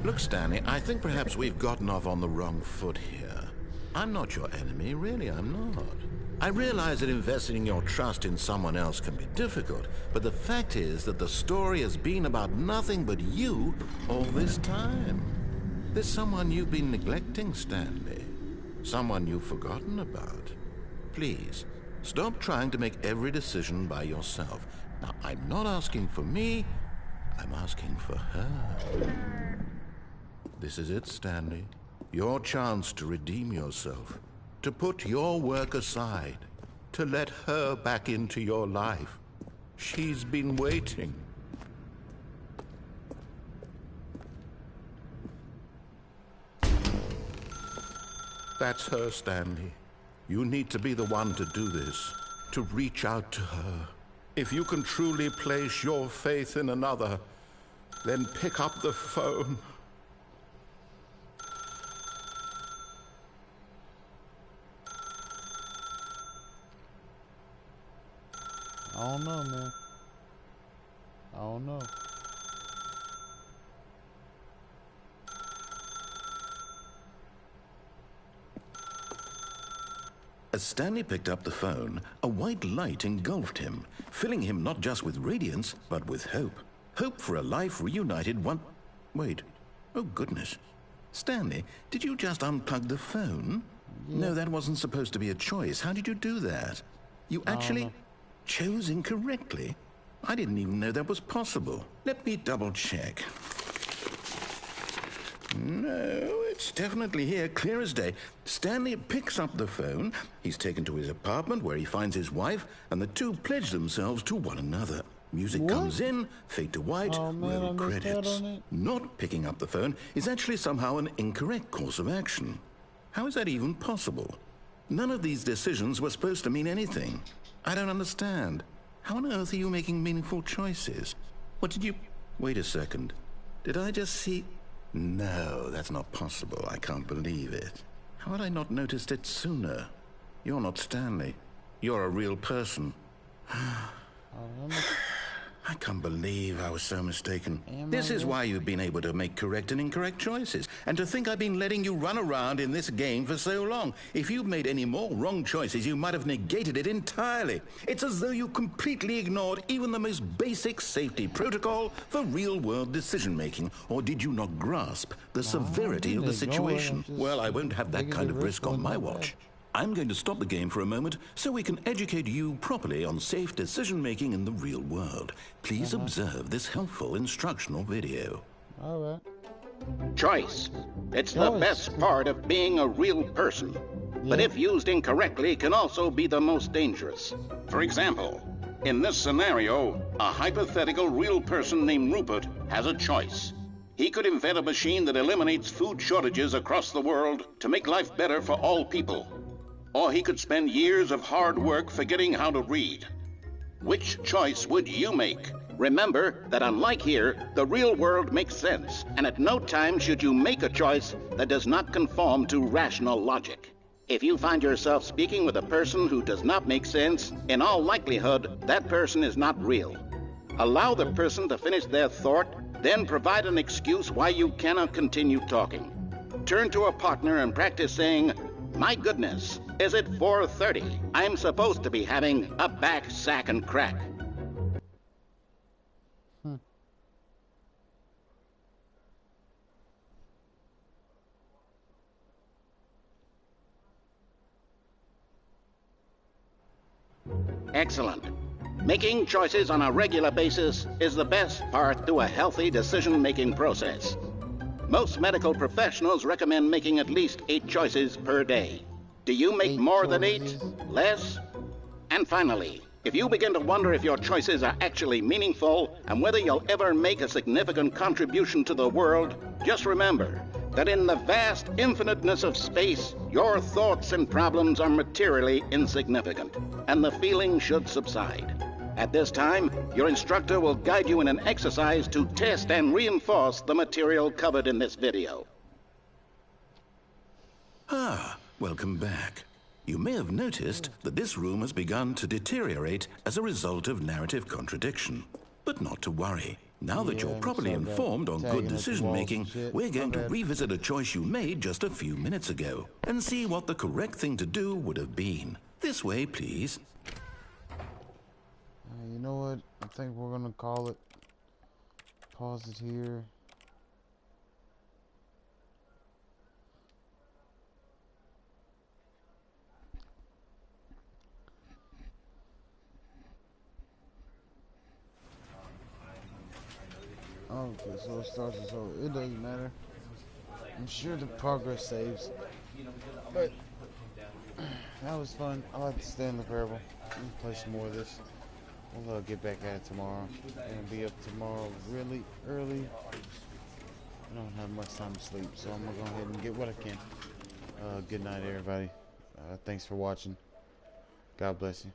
Speaker 2: Look, Stanley, I think perhaps we've gotten off on the wrong foot here. I'm not your enemy, really, I'm not. I realize that investing your trust in someone else can be difficult, but the fact is that the story has been about nothing but you all this time. There's someone you've been neglecting, Stanley. Someone you've forgotten about. Please, stop trying to make every decision by yourself. Now, I'm not asking for me, I'm asking for her. This is it, Stanley. Your chance to redeem yourself. To put your work aside. To let her back into your life. She's been waiting. That's her, Stanley. You need to be the one to do this. To reach out to her. If you can truly place your faith in another, then pick up the phone.
Speaker 1: I don't know, man. I don't know.
Speaker 2: As Stanley picked up the phone, a white light engulfed him, filling him not just with radiance, but with hope. Hope for a life reunited one... Wait. Oh, goodness. Stanley, did you just unplug the phone? Yeah. No, that wasn't supposed to be a choice. How did you do that? You actually chose incorrectly? I didn't even know that was possible. Let me double check. No, it's definitely here, clear as day. Stanley picks up the phone. He's taken to his apartment where he finds his wife, and the two pledge themselves to one another. Music comes in, fade to white, roll credits. Not picking up the phone is actually somehow an incorrect course of action. How is that even possible? None of these decisions were supposed to mean anything. I don't understand. How on earth are you making meaningful choices? What did you... Wait a second. Did I just see... No, that's not possible. I can't believe it. How had I not noticed it sooner? You're not Stanley. You're a real person. I can't believe I was so mistaken. This is why you've been able to make correct and incorrect choices. And to think I've been letting you run around in this game for so long. If you'd made any more wrong choices, you might have negated it entirely. It's as though you completely ignored even the most basic safety protocol for real-world decision-making. Or did you not grasp the severity of the situation? Well, I won't have that kind of risk on my watch. I'm going to stop the game for a moment so we can educate you properly on safe decision-making in the real world. Please observe this helpful instructional video.
Speaker 1: All right.
Speaker 7: Choice. It's the best part of being a real person. But if used incorrectly, can also be the most dangerous. For example, in this scenario, a hypothetical real person named Rupert has a choice. He could invent a machine that eliminates food shortages across the world to make life better for all people. Or he could spend years of hard work forgetting how to read. Which choice would you make? Remember that unlike here, the real world makes sense, and at no time should you make a choice that does not conform to rational logic. If you find yourself speaking with a person who does not make sense, in all likelihood, that person is not real. Allow the person to finish their thought, then provide an excuse why you cannot continue talking. Turn to a partner and practice saying, "My goodness, is it 4:30? I'm supposed to be having a back, sack, and crack." Excellent. Making choices on a regular basis is the best part to a healthy decision-making process. Most medical professionals recommend making at least 8 choices per day. Do you make more than 8? Less? And finally, if you begin to wonder if your choices are actually meaningful and whether you'll ever make a significant contribution to the world, just remember that in the vast infiniteness of space, your thoughts and problems are materially insignificant, and the feeling should subside. At this time, your instructor will guide you in an exercise to test and reinforce the material covered in this video.
Speaker 2: Welcome back. You may have noticed that this room has begun to deteriorate as a result of narrative contradiction. But not to worry. Now that you're properly informed on good decision-making, we're going to revisit a choice you made just a few minutes ago and see what the correct thing to do would have been. This way, please.
Speaker 1: You know what? I think we're gonna call it. Pause it here. Okay, so it starts as so it doesn't matter. I'm sure the progress saves. But that was fun. I like to Stanley Parrible. We'll play some more of this. We'll get back at it tomorrow. I'm gonna be up tomorrow really early. I don't have much time to sleep, so I'm gonna go ahead and get what I can. Good night, everybody. Thanks for watching. God bless you.